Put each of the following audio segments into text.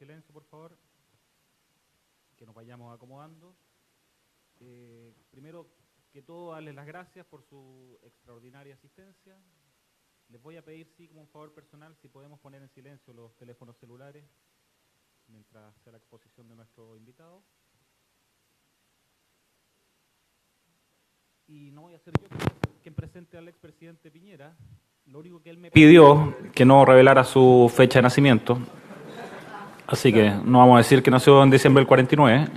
silencio, por favor, que nos vayamos acomodando. Primero que todo, darles las gracias por su extraordinaria asistencia. Les voy a pedir, sí, como un favor personal, si podemos poner en silencio los teléfonos celulares mientras sea la exposición de nuestro invitado. Y no voy a ser yo quien presente al expresidente Piñera. Lo único que él me pidió que no revelara su fecha de nacimiento. Así que no vamos a decir que nació en diciembre del 49.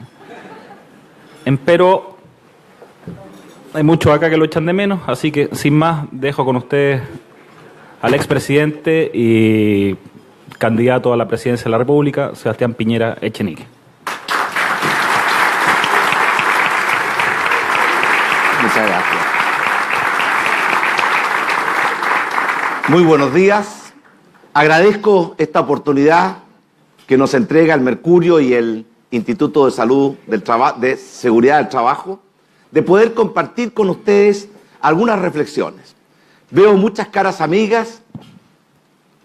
Empero hay muchos acá que lo echan de menos, así que sin más dejo con ustedes al expresidente y candidato a la presidencia de la República, Sebastián Piñera Echenique. Muchas gracias. Muy buenos días. Agradezco esta oportunidad que nos entrega el Mercurio y el Instituto de Salud de Seguridad del Trabajo, de poder compartir con ustedes algunas reflexiones. Veo muchas caras amigas,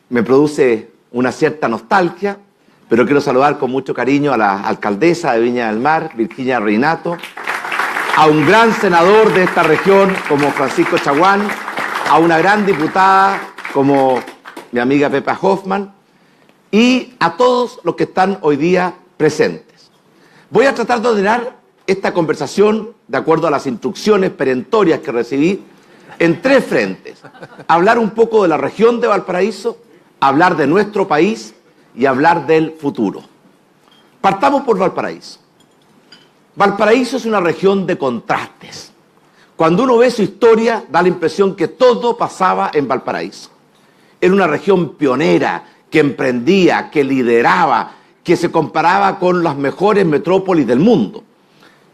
me produce una cierta nostalgia, pero quiero saludar con mucho cariño a la alcaldesa de Viña del Mar, Virginia Reinato, a un gran senador de esta región como Francisco Chaguán, a una gran diputada como mi amiga Pepa Hoffman, y a todos los que están hoy día presentes. Voy a tratar de ordenar esta conversación de acuerdo a las instrucciones perentorias que recibí en tres frentes. Hablar un poco de la región de Valparaíso, hablar de nuestro país y hablar del futuro. Partamos por Valparaíso. Valparaíso es una región de contrastes. Cuando uno ve su historia, da la impresión que todo pasaba en Valparaíso. Era una región pionera, que emprendía, que lideraba, que se comparaba con las mejores metrópolis del mundo.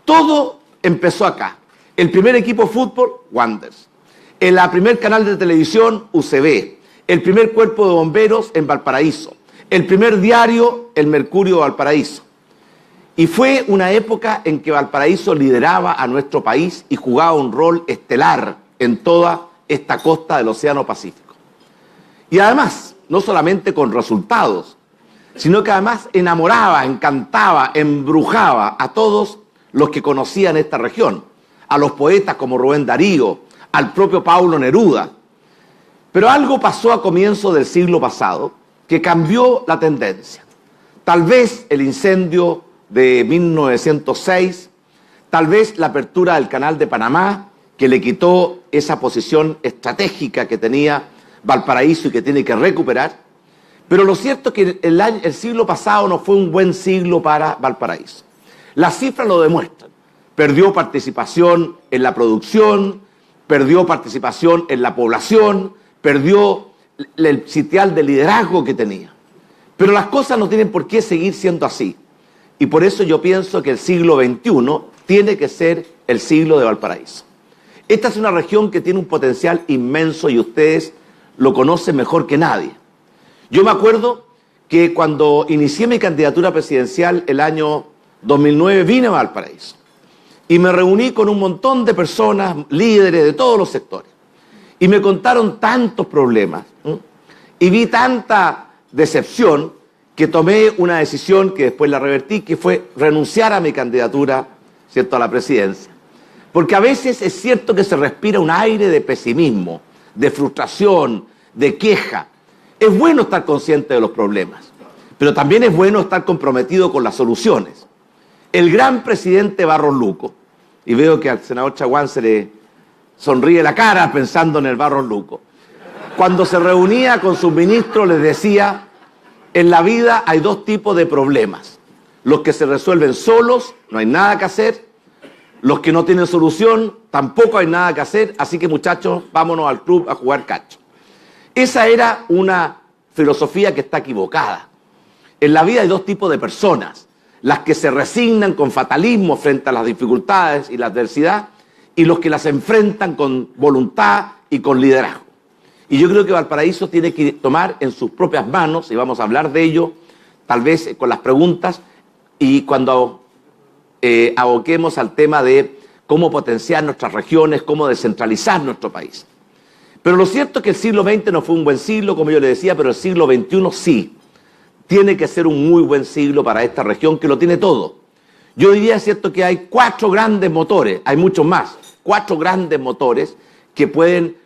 Todo empezó acá. El primer equipo de fútbol, Wanderers. El primer canal de televisión, UCB. El primer cuerpo de bomberos en Valparaíso. El primer diario, El Mercurio de Valparaíso. Y fue una época en que Valparaíso lideraba a nuestro país y jugaba un rol estelar en toda esta costa del Océano Pacífico. Y además, no solamente con resultados, sino que además enamoraba, encantaba, embrujaba a todos los que conocían esta región, a los poetas como Rubén Darío, al propio Pablo Neruda. Pero algo pasó a comienzos del siglo pasado que cambió la tendencia. Tal vez el incendio de 1906, tal vez la apertura del Canal de Panamá, que le quitó esa posición estratégica que tenía Valparaíso y que tiene que recuperar. Pero lo cierto es que el siglo pasado no fue un buen siglo para Valparaíso. Las cifras lo demuestran. Perdió participación en la producción, perdió participación en la población, perdió el sitial de liderazgo que tenía. Pero las cosas no tienen por qué seguir siendo así. Y por eso yo pienso que el siglo XXI tiene que ser el siglo de Valparaíso. Esta es una región que tiene un potencial inmenso y ustedes lo conocen mejor que nadie. Yo me acuerdo que cuando inicié mi candidatura presidencial el año 2009 vine a Valparaíso y me reuní con un montón de personas, líderes de todos los sectores, y me contaron tantos problemas, y vi tanta decepción que tomé una decisión que después la revertí, que fue renunciar a mi candidatura, ¿cierto?, a la presidencia. Porque a veces es cierto que se respira un aire de pesimismo, de frustración, de queja. Es bueno estar consciente de los problemas, pero también es bueno estar comprometido con las soluciones. El gran presidente Barros Luco, y veo que al senador Chaguán se le sonríe la cara pensando en el Barros Luco, cuando se reunía con sus ministros les decía: en la vida hay dos tipos de problemas, los que se resuelven solos, no hay nada que hacer, los que no tienen solución, tampoco hay nada que hacer, así que muchachos, vámonos al club a jugar cacho. Esa era una filosofía que está equivocada. En la vida hay dos tipos de personas, las que se resignan con fatalismo frente a las dificultades y la adversidad, y los que las enfrentan con voluntad y con liderazgo. Y yo creo que Valparaíso tiene que tomar en sus propias manos, y vamos a hablar de ello, tal vez con las preguntas, y cuando aboquemos al tema de cómo potenciar nuestras regiones, cómo descentralizar nuestro país. Pero lo cierto es que el siglo XX no fue un buen siglo, como yo le decía, pero el siglo XXI sí. tiene que ser un muy buen siglo para esta región que lo tiene todo. Yo diría, es cierto, que hay 4 grandes motores, hay muchos más, 4 grandes motores que pueden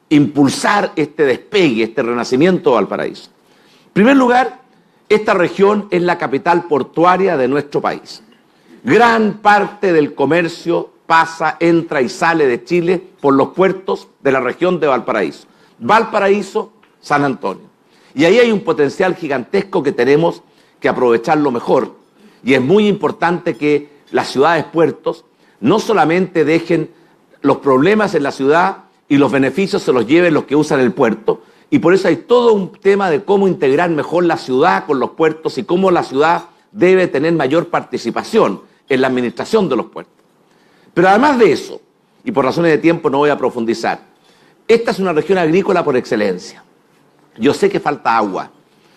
impulsar este despegue, este renacimiento de Valparaíso. En primer lugar, esta región es la capital portuaria de nuestro país. Gran parte del comercio pasa, entra y sale de Chile por los puertos de la región de Valparaíso. Valparaíso, San Antonio. Y ahí hay un potencial gigantesco que tenemos que aprovecharlo mejor. Y es muy importante que las ciudades puertos no solamente dejen los problemas en la ciudad y los beneficios se los lleven los que usan el puerto. Y por eso hay todo un tema de cómo integrar mejor la ciudad con los puertos y cómo la ciudad debe tener mayor participación en la administración de los puertos. Pero además de eso, y por razones de tiempo no voy a profundizar, esta es una región agrícola por excelencia. Yo sé que falta agua.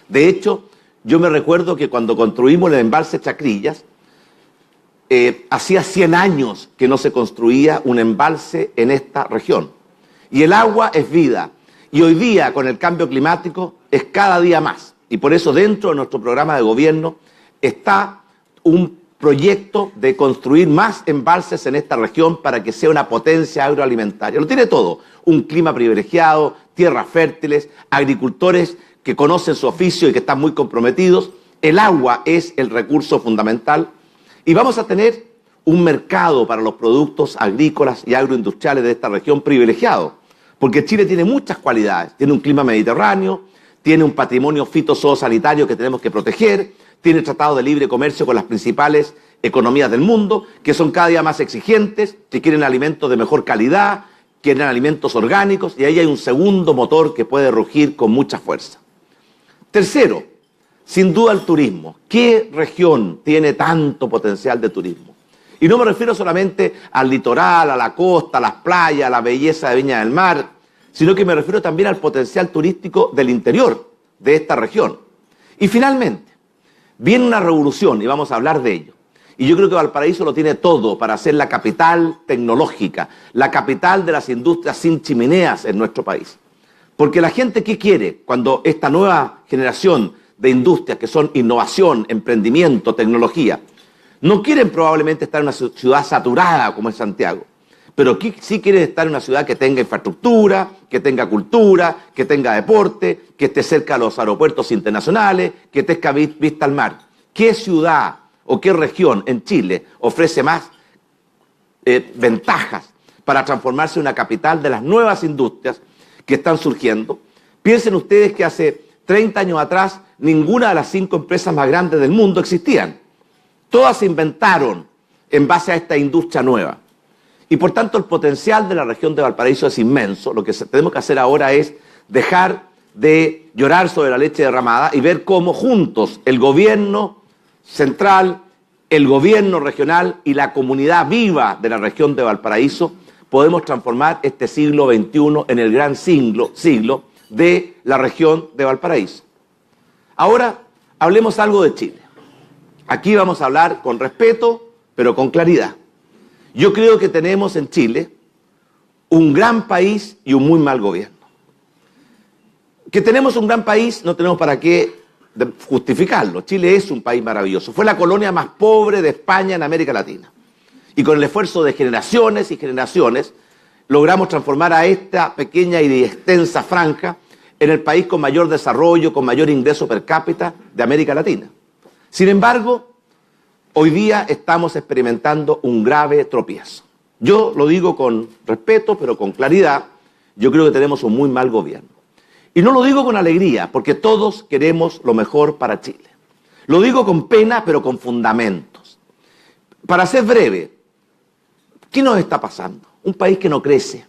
De hecho, yo me recuerdo que cuando construimos el embalse Chacrillas, hacía 100 años que no se construía un embalse en esta región. Y el agua es vida. Y hoy día, con el cambio climático, es cada día más. Y por eso dentro de nuestro programa de gobierno está un proyecto de construir más embalses en esta región para que sea una potencia agroalimentaria. Lo tiene todo, un clima privilegiado, tierras fértiles, agricultores que conocen su oficio y que están muy comprometidos. El agua es el recurso fundamental y vamos a tener un mercado para los productos agrícolas y agroindustriales de esta región privilegiado, porque Chile tiene muchas cualidades, tiene un clima mediterráneo, tiene un patrimonio fitosanitario que tenemos que proteger, tiene tratados de libre comercio con las principales economías del mundo, que son cada día más exigentes, que quieren alimentos de mejor calidad, quieren alimentos orgánicos, y ahí hay un segundo motor que puede rugir con mucha fuerza. Tercero, sin duda el turismo. ¿Qué región tiene tanto potencial de turismo? Y no me refiero solamente al litoral, a la costa, a las playas, a la belleza de Viña del Mar, sino que me refiero también al potencial turístico del interior de esta región. Y finalmente, viene una revolución y vamos a hablar de ello. Y yo creo que Valparaíso lo tiene todo para ser la capital tecnológica, la capital de las industrias sin chimeneas en nuestro país. Porque la gente, ¿qué quiere cuando esta nueva generación de industrias que son innovación, emprendimiento, tecnología, no quieren probablemente estar en una ciudad saturada como es Santiago, pero sí quieren estar en una ciudad que tenga infraestructura, que tenga cultura, que tenga deporte, que esté cerca de los aeropuertos internacionales, que tenga vista al mar? ¿Qué ciudad o qué región en Chile ofrece más ventajas para transformarse en una capital de las nuevas industrias que están surgiendo? Piensen ustedes que hace 30 años atrás ninguna de las 5 empresas más grandes del mundo existían. Todas se inventaron en base a esta industria nueva. Y por tanto el potencial de la región de Valparaíso es inmenso. Lo que tenemos que hacer ahora es dejar de llorar sobre la leche derramada y ver cómo juntos el gobierno central, el gobierno regional y la comunidad viva de la región de Valparaíso podemos transformar este siglo XXI en el gran siglo de la región de Valparaíso. Ahora hablemos algo de Chile. Aquí vamos a hablar con respeto, pero con claridad. Yo creo que tenemos en Chile un gran país y un muy mal gobierno. Que tenemos un gran país no tenemos para qué justificarlo. Chile es un país maravilloso. Fue la colonia más pobre de España en América Latina. Y con el esfuerzo de generaciones y generaciones logramos transformar a esta pequeña y extensa franja en el país con mayor desarrollo, con mayor ingreso per cápita de América Latina. Sin embargo, hoy día estamos experimentando un grave tropiezo. Yo lo digo con respeto, pero con claridad. Yo creo que tenemos un muy mal gobierno. Y no lo digo con alegría, porque todos queremos lo mejor para Chile. Lo digo con pena, pero con fundamentos. Para ser breve, ¿qué nos está pasando? Un país que no crece,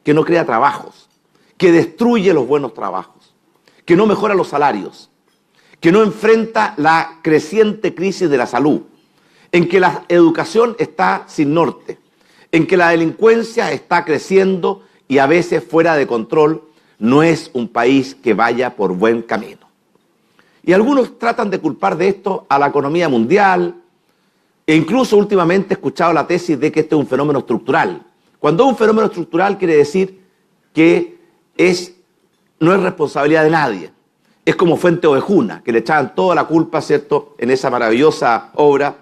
que no crea trabajos, que destruye los buenos trabajos, que no mejora los salarios, que no enfrenta la creciente crisis de la salud, en que la educación está sin norte, en que la delincuencia está creciendo y a veces fuera de control. No es un país que vaya por buen camino. Y algunos tratan de culpar de esto a la economía mundial, e incluso últimamente he escuchado la tesis de que este es un fenómeno estructural. Cuando es un fenómeno estructural quiere decir que no es responsabilidad de nadie. es como Fuente Ovejuna, que le echaban toda la culpa, ¿cierto?, en esa maravillosa obra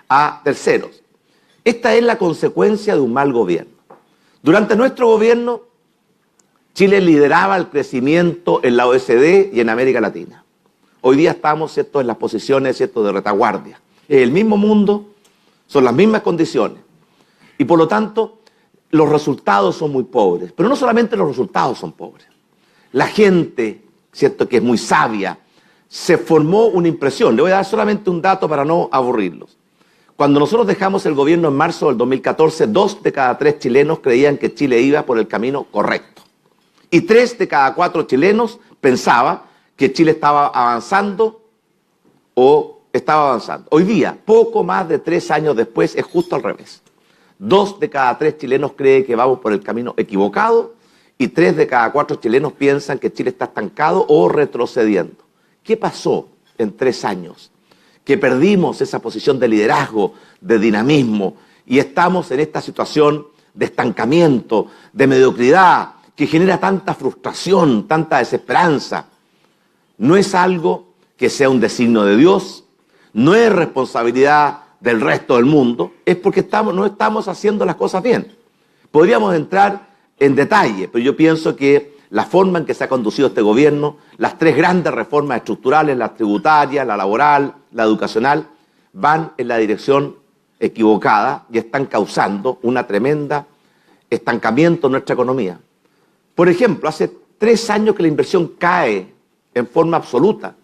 a terceros. Esta es la consecuencia de un mal gobierno. Durante nuestro gobierno, Chile lideraba el crecimiento en la OECD y en América Latina. Hoy día estamos, ¿cierto?, en las posiciones, ¿cierto?, de retaguardia. Es el mismo mundo, son las mismas condiciones. Y por lo tanto, los resultados son muy pobres. Pero no solamente los resultados son pobres. La gente, ¿cierto?, que es muy sabia, se formó una impresión. Le voy a dar solamente un dato para no aburrirlos. Cuando nosotros dejamos el gobierno en marzo del 2014, 2 de cada 3 chilenos creían que Chile iba por el camino correcto. Y 3 de cada 4 chilenos pensaban que Chile estaba avanzando o estaba avanzando. Hoy día, poco más de 3 años después, es justo al revés. 2 de cada 3 chilenos creen que vamos por el camino equivocado y 3 de cada 4 chilenos piensan que Chile está estancado o retrocediendo. ¿Qué pasó en 3 años? Que perdimos esa posición de liderazgo, de dinamismo, y estamos en esta situación de estancamiento, de mediocridad, que genera tanta frustración, tanta desesperanza. No es algo que sea un designio de Dios, no es responsabilidad del resto del mundo, es porque no estamos haciendo las cosas bien. Podríamos entrar en detalle, pero yo pienso que la forma en que se ha conducido este gobierno, las 3 grandes reformas estructurales, la tributaria, la laboral, la educacional, van en la dirección equivocada y están causando una tremenda estancamiento en nuestra economía. Por ejemplo, hace 3 años que la inversión cae en forma absoluta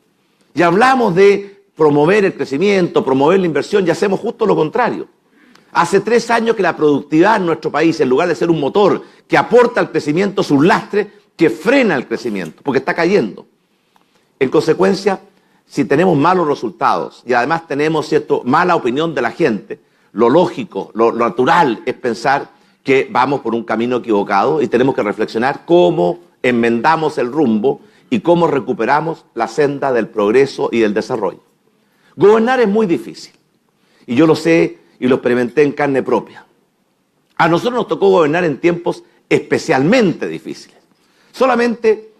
y hablamos de promover el crecimiento, promover la inversión y hacemos justo lo contrario. Hace 3 años que la productividad en nuestro país, en lugar de ser un motor que aporta al crecimiento, es un lastre que frena el crecimiento, porque está cayendo. En consecuencia, si tenemos malos resultados y además tenemos, ¿cierto?, mala opinión de la gente, lo lógico, lo natural es pensar que vamos por un camino equivocado y tenemos que reflexionar cómo enmendamos el rumbo y cómo recuperamos la senda del progreso y del desarrollo. Gobernar es muy difícil, y yo lo sé y lo experimenté en carne propia. A nosotros nos tocó gobernar en tiempos especialmente difíciles. Solamente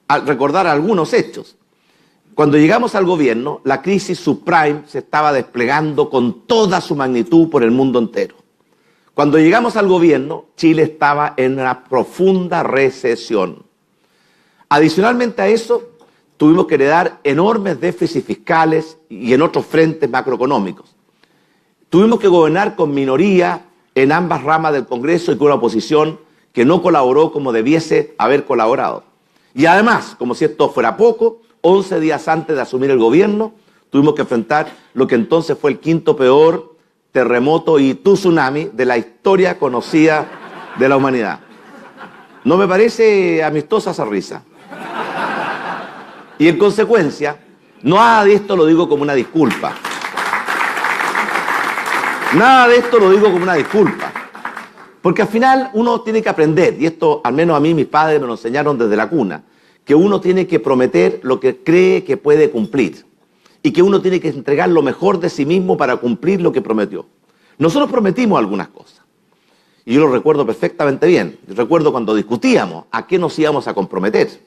al recordar algunos hechos. Cuando llegamos al gobierno, la crisis subprime se estaba desplegando con toda su magnitud por el mundo entero. Cuando llegamos al gobierno, Chile estaba en una profunda recesión. Adicionalmente a eso, tuvimos que heredar enormes déficits fiscales y en otros frentes macroeconómicos. Tuvimos que gobernar con minoría en ambas ramas del Congreso y con una oposición que no colaboró como debiese haber colaborado. Y además, como si esto fuera poco, 11 días antes de asumir el gobierno, tuvimos que enfrentar lo que entonces fue el 5º peor terremoto y tsunami de la historia conocida de la humanidad. No me parece amistosa esa risa. Y en consecuencia, nada de esto lo digo como una disculpa. Nada de esto lo digo como una disculpa. Porque al final uno tiene que aprender, y esto al menos a mí mis padres me lo enseñaron desde la cuna, que uno tiene que prometer lo que cree que puede cumplir. Y que uno tiene que entregar lo mejor de sí mismo para cumplir lo que prometió. Nosotros prometimos algunas cosas. Y yo lo recuerdo perfectamente bien. Recuerdo cuando discutíamos a qué nos íbamos a comprometer.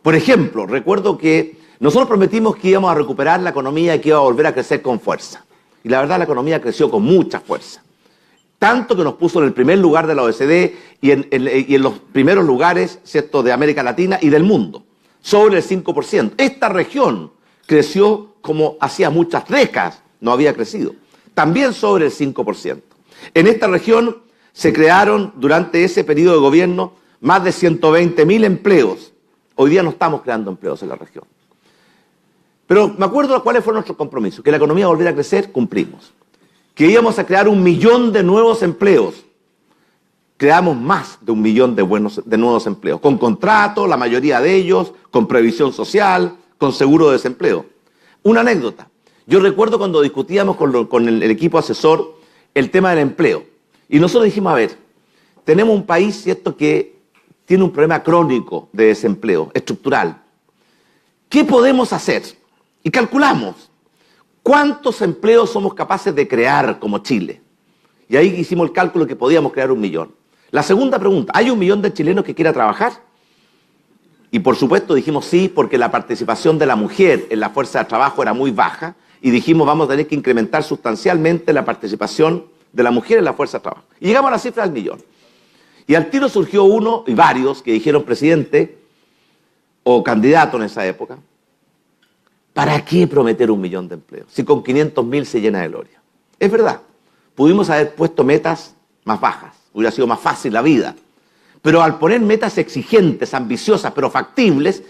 Por ejemplo, recuerdo que nosotros prometimos que íbamos a recuperar la economía y que iba a volver a crecer con fuerza. Y la verdad la economía creció con mucha fuerza. Tanto que nos puso en el primer lugar de la OECD y en los primeros lugares, ¿cierto?, de América Latina y del mundo. Sobre el 5%. Esta región creció como hacía muchas décadas no había crecido. También sobre el 5%. En esta región se crearon durante ese periodo de gobierno más de 120.000 empleos. Hoy día no estamos creando empleos en la región. Pero me acuerdo cuáles fueron nuestros compromisos. Que la economía volviera a crecer, cumplimos. Que íbamos a crear 1 millón de nuevos empleos. Creamos más de 1 millón de nuevos empleos. Con contrato, la mayoría de ellos, con previsión social, con seguro de desempleo. Una anécdota. Yo recuerdo cuando discutíamos con el equipo asesor el tema del empleo. Y nosotros dijimos, a ver, tenemos un país, ¿cierto?, que tiene un problema crónico de desempleo, estructural. ¿Qué podemos hacer? Y calculamos cuántos empleos somos capaces de crear como Chile. Y ahí hicimos el cálculo que podíamos crear 1 millón. La segunda pregunta, ¿hay 1 millón de chilenos que quieran trabajar? Y por supuesto dijimos sí porque la participación de la mujer en la fuerza de trabajo era muy baja y dijimos vamos a tener que incrementar sustancialmente la participación de la mujer en la fuerza de trabajo. Y llegamos a la cifra del 1.000.000. Y al tiro surgió uno y varios que dijeron, presidente o candidato en esa época, ¿para qué prometer 1.000.000 de empleos si con 500.000 se llena de gloria? Es verdad, pudimos haber puesto metas más bajas, hubiera sido más fácil la vida. Pero al poner metas exigentes, ambiciosas, pero factibles,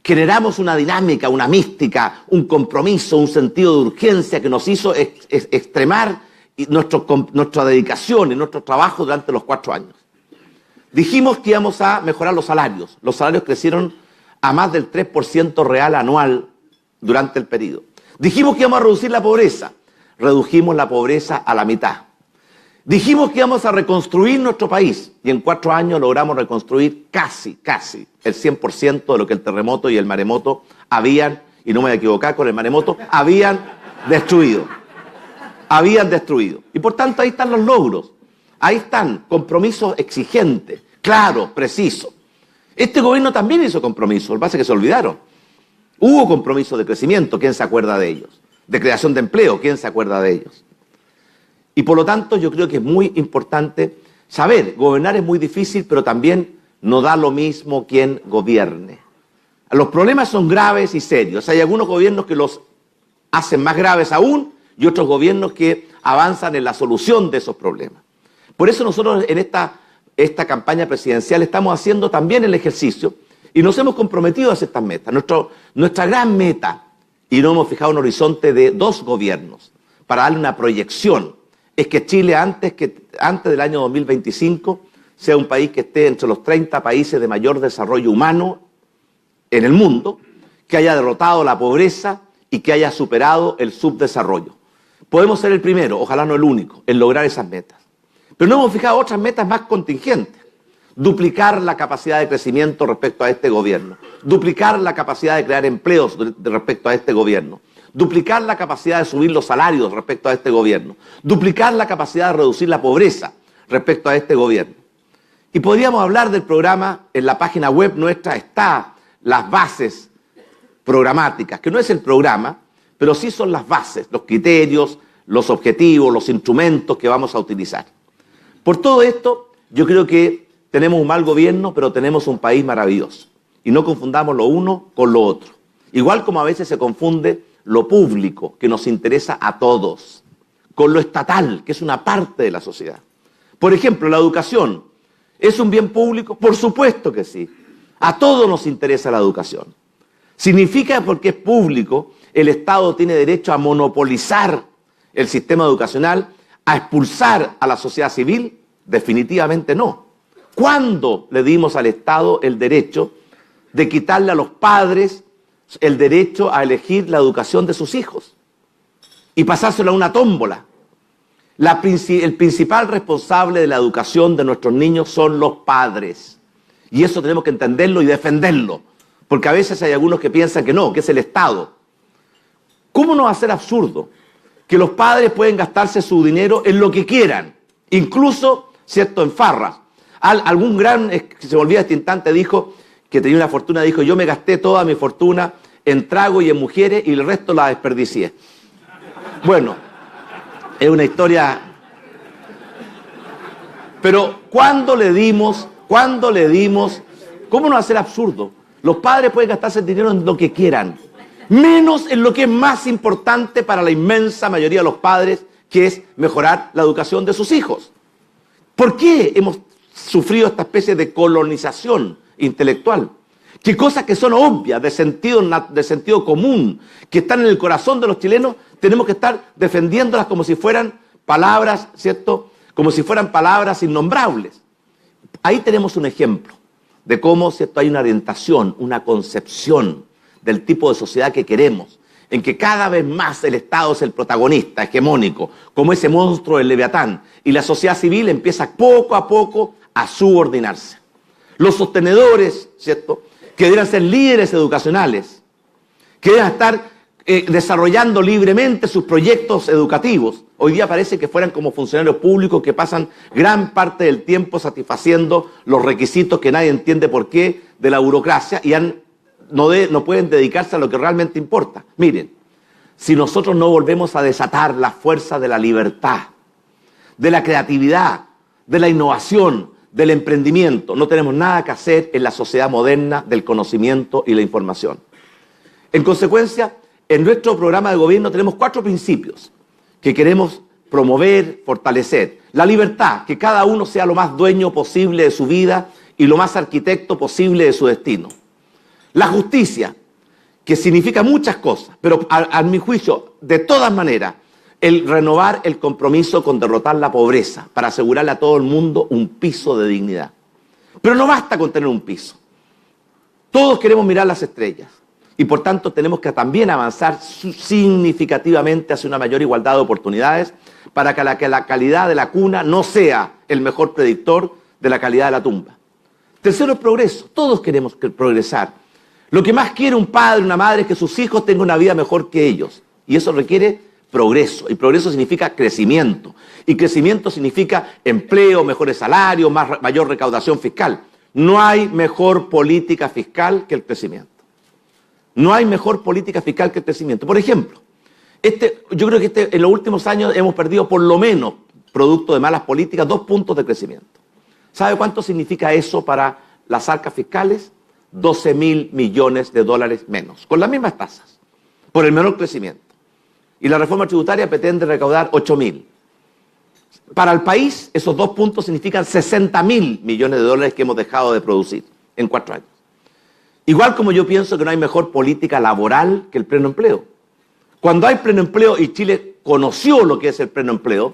generamos una dinámica, una mística, un compromiso, un sentido de urgencia que nos hizo extremar nuestra dedicación y nuestro trabajo durante los 4 años. Dijimos que íbamos a mejorar los salarios. Los salarios crecieron a más del 3% real anual durante el periodo. Dijimos que íbamos a reducir la pobreza. Redujimos la pobreza a la mitad. Dijimos que íbamos a reconstruir nuestro país y en 4 años logramos reconstruir casi el 100% de lo que el terremoto y el maremoto habían, y no me voy a equivocar con el maremoto, habían destruido. Y por tanto ahí están los logros, ahí están compromisos exigentes, claros, precisos. Este gobierno también hizo compromisos, lo que pasa es que se olvidaron. Hubo compromisos de crecimiento, ¿quién se acuerda de ellos? De creación de empleo, ¿quién se acuerda de ellos? Y por lo tanto yo creo que es muy importante saber, gobernar es muy difícil, pero también no da lo mismo quien gobierne. Los problemas son graves y serios. Hay algunos gobiernos que los hacen más graves aún y otros gobiernos que avanzan en la solución de esos problemas. Por eso nosotros en esta campaña presidencial estamos haciendo también el ejercicio y nos hemos comprometido a hacer estas metas. Nuestra gran meta, y nos hemos fijado un horizonte de 2 gobiernos para darle una proyección, es que Chile antes del año 2025 sea un país que esté entre los 30 países de mayor desarrollo humano en el mundo, que haya derrotado la pobreza y que haya superado el subdesarrollo. Podemos ser el primero, ojalá no el único, en lograr esas metas. Pero no hemos fijado otras metas más contingentes. Duplicar la capacidad de crecimiento respecto a este gobierno. Duplicar la capacidad de crear empleos respecto a este gobierno. Duplicar la capacidad de subir los salarios respecto a este gobierno. Duplicar la capacidad de reducir la pobreza respecto a este gobierno. Y podríamos hablar del programa, en la página web nuestra está las bases programáticas, que no es el programa, pero sí son las bases, los criterios, los objetivos, los instrumentos que vamos a utilizar. Por todo esto, yo creo que tenemos un mal gobierno, pero tenemos un país maravilloso. Y no confundamos lo uno con lo otro. Igual como a veces se confunde lo público, que nos interesa a todos, con lo estatal, que es una parte de la sociedad. Por ejemplo, la educación, ¿es un bien público? Por supuesto que sí. A todos nos interesa la educación. ¿Significa porque es público, el Estado tiene derecho a monopolizar el sistema educacional, a expulsar a la sociedad civil? Definitivamente no. ¿Cuándo le dimos al Estado el derecho de quitarle a los padres el derecho a elegir la educación de sus hijos y pasárselo a una tómbola? El principal responsable de la educación de nuestros niños son los padres. Y eso tenemos que entenderlo y defenderlo. Porque a veces hay algunos que piensan que no, que es el Estado. ¿Cómo no va a ser absurdo que los padres pueden gastarse su dinero en lo que quieran? Incluso, ¿cierto?, en farras. Algún gran, que se me olvida este instante, dijo que tenía una fortuna, dijo, yo me gasté toda mi fortuna en trago y en mujeres y el resto la desperdicié. Bueno, es una historia. Pero ¿cuándo le dimos, cómo no va a ser absurdo? Los padres pueden gastarse el dinero en lo que quieran, menos en lo que es más importante para la inmensa mayoría de los padres, que es mejorar la educación de sus hijos. ¿Por qué hemos sufrido esta especie de colonización intelectual? Que cosas que son obvias, de sentido común, que están en el corazón de los chilenos, tenemos que estar defendiéndolas como si fueran palabras, ¿cierto?, como si fueran palabras innombrables. Ahí tenemos un ejemplo de cómo, ¿cierto?, hay una orientación, una concepción del tipo de sociedad que queremos, en que cada vez más el Estado es el protagonista hegemónico, como ese monstruo del Leviatán, y la sociedad civil empieza poco a poco a subordinarse. Los sostenedores, ¿cierto?, que deberían ser líderes educacionales, que deben estar desarrollando libremente sus proyectos educativos. Hoy día parece que fueran como funcionarios públicos que pasan gran parte del tiempo satisfaciendo los requisitos que nadie entiende por qué de la burocracia y no pueden dedicarse a lo que realmente importa. Miren, si nosotros no volvemos a desatar la fuerza de la libertad, de la creatividad, de la innovación, del emprendimiento, no tenemos nada que hacer en la sociedad moderna del conocimiento y la información. En consecuencia, en nuestro programa de gobierno tenemos 4 principios que queremos promover, fortalecer. La libertad, que cada uno sea lo más dueño posible de su vida y lo más arquitecto posible de su destino. La justicia, que significa muchas cosas, pero a mi juicio, de todas maneras, el renovar el compromiso con derrotar la pobreza para asegurarle a todo el mundo un piso de dignidad. Pero no basta con tener un piso. Todos queremos mirar las estrellas y por tanto tenemos que también avanzar significativamente hacia una mayor igualdad de oportunidades para que la calidad de la cuna no sea el mejor predictor de la calidad de la tumba. Tercero, el progreso. Todos queremos progresar. Lo que más quiere un padre, una madre es que sus hijos tengan una vida mejor que ellos. Y eso requiere progreso. Y progreso significa crecimiento. Y crecimiento significa empleo, mejores salarios, mayor recaudación fiscal. No hay mejor política fiscal que el crecimiento. No hay mejor política fiscal que el crecimiento. Por ejemplo, yo creo que en los últimos años hemos perdido por lo menos, producto de malas políticas, 2 puntos de crecimiento. ¿Sabe cuánto significa eso para las arcas fiscales? 12.000 millones de dólares menos, con las mismas tasas, por el menor crecimiento. Y la reforma tributaria pretende recaudar 8.000. Para el país, esos 2 puntos significan 60.000 millones de dólares que hemos dejado de producir en 4 años. Igual como yo pienso que no hay mejor política laboral que el pleno empleo. Cuando hay pleno empleo, y Chile conoció lo que es el pleno empleo,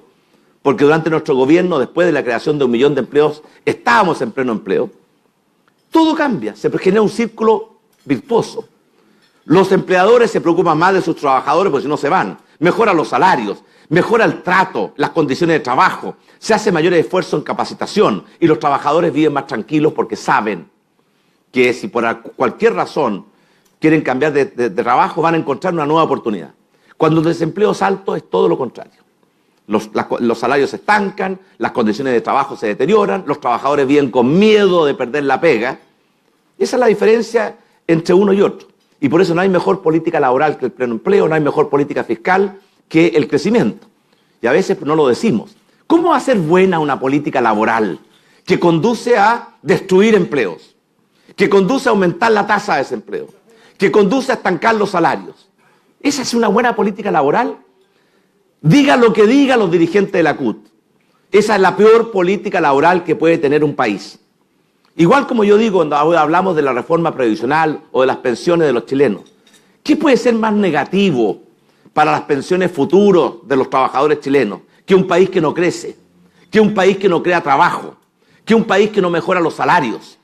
porque durante nuestro gobierno, después de la creación de 1 millón de empleos, estábamos en pleno empleo, todo cambia, se genera un círculo virtuoso. Los empleadores se preocupan más de sus trabajadores porque si no se van. Mejoran los salarios, mejora el trato, las condiciones de trabajo, se hace mayor esfuerzo en capacitación y los trabajadores viven más tranquilos porque saben que si por cualquier razón quieren cambiar de trabajo van a encontrar una nueva oportunidad. Cuando el desempleo es alto es todo lo contrario. Los salarios se estancan, las condiciones de trabajo se deterioran, los trabajadores viven con miedo de perder la pega. Esa es la diferencia entre uno y otro. Y por eso no hay mejor política laboral que el pleno empleo, no hay mejor política fiscal que el crecimiento. Y a veces no lo decimos. ¿Cómo va a ser buena una política laboral que conduce a destruir empleos, que conduce a aumentar la tasa de desempleo, que conduce a estancar los salarios? ¿Esa es una buena política laboral? Diga lo que digan los dirigentes de la CUT. Esa es la peor política laboral que puede tener un país. Igual como yo digo cuando hablamos de la reforma previsional o de las pensiones de los chilenos. ¿Qué puede ser más negativo para las pensiones futuras de los trabajadores chilenos que un país que no crece, que un país que no crea trabajo, que un país que no mejora los salarios?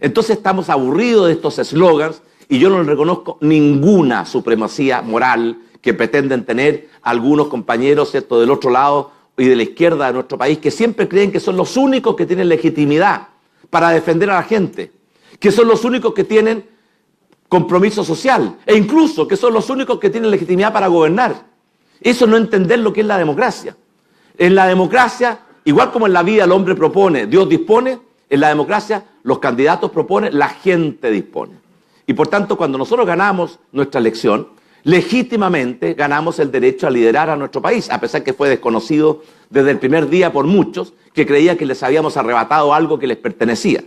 Entonces estamos aburridos de estos eslogans y yo no les reconozco ninguna supremacía moral que pretenden tener algunos compañeros, ¿cierto?, del otro lado y de la izquierda de nuestro país, que siempre creen que son los únicos que tienen legitimidad para defender a la gente, que son los únicos que tienen compromiso social e incluso que son los únicos que tienen legitimidad para gobernar. Eso no entender lo que es la democracia. En la democracia, igual como en la vida el hombre propone, Dios dispone, en la democracia los candidatos proponen, la gente dispone. Y por tanto, cuando nosotros ganamos nuestra elección, legítimamente ganamos el derecho a liderar a nuestro país, a pesar que fue desconocido desde el primer día por muchos que creían que les habíamos arrebatado algo que les pertenecía.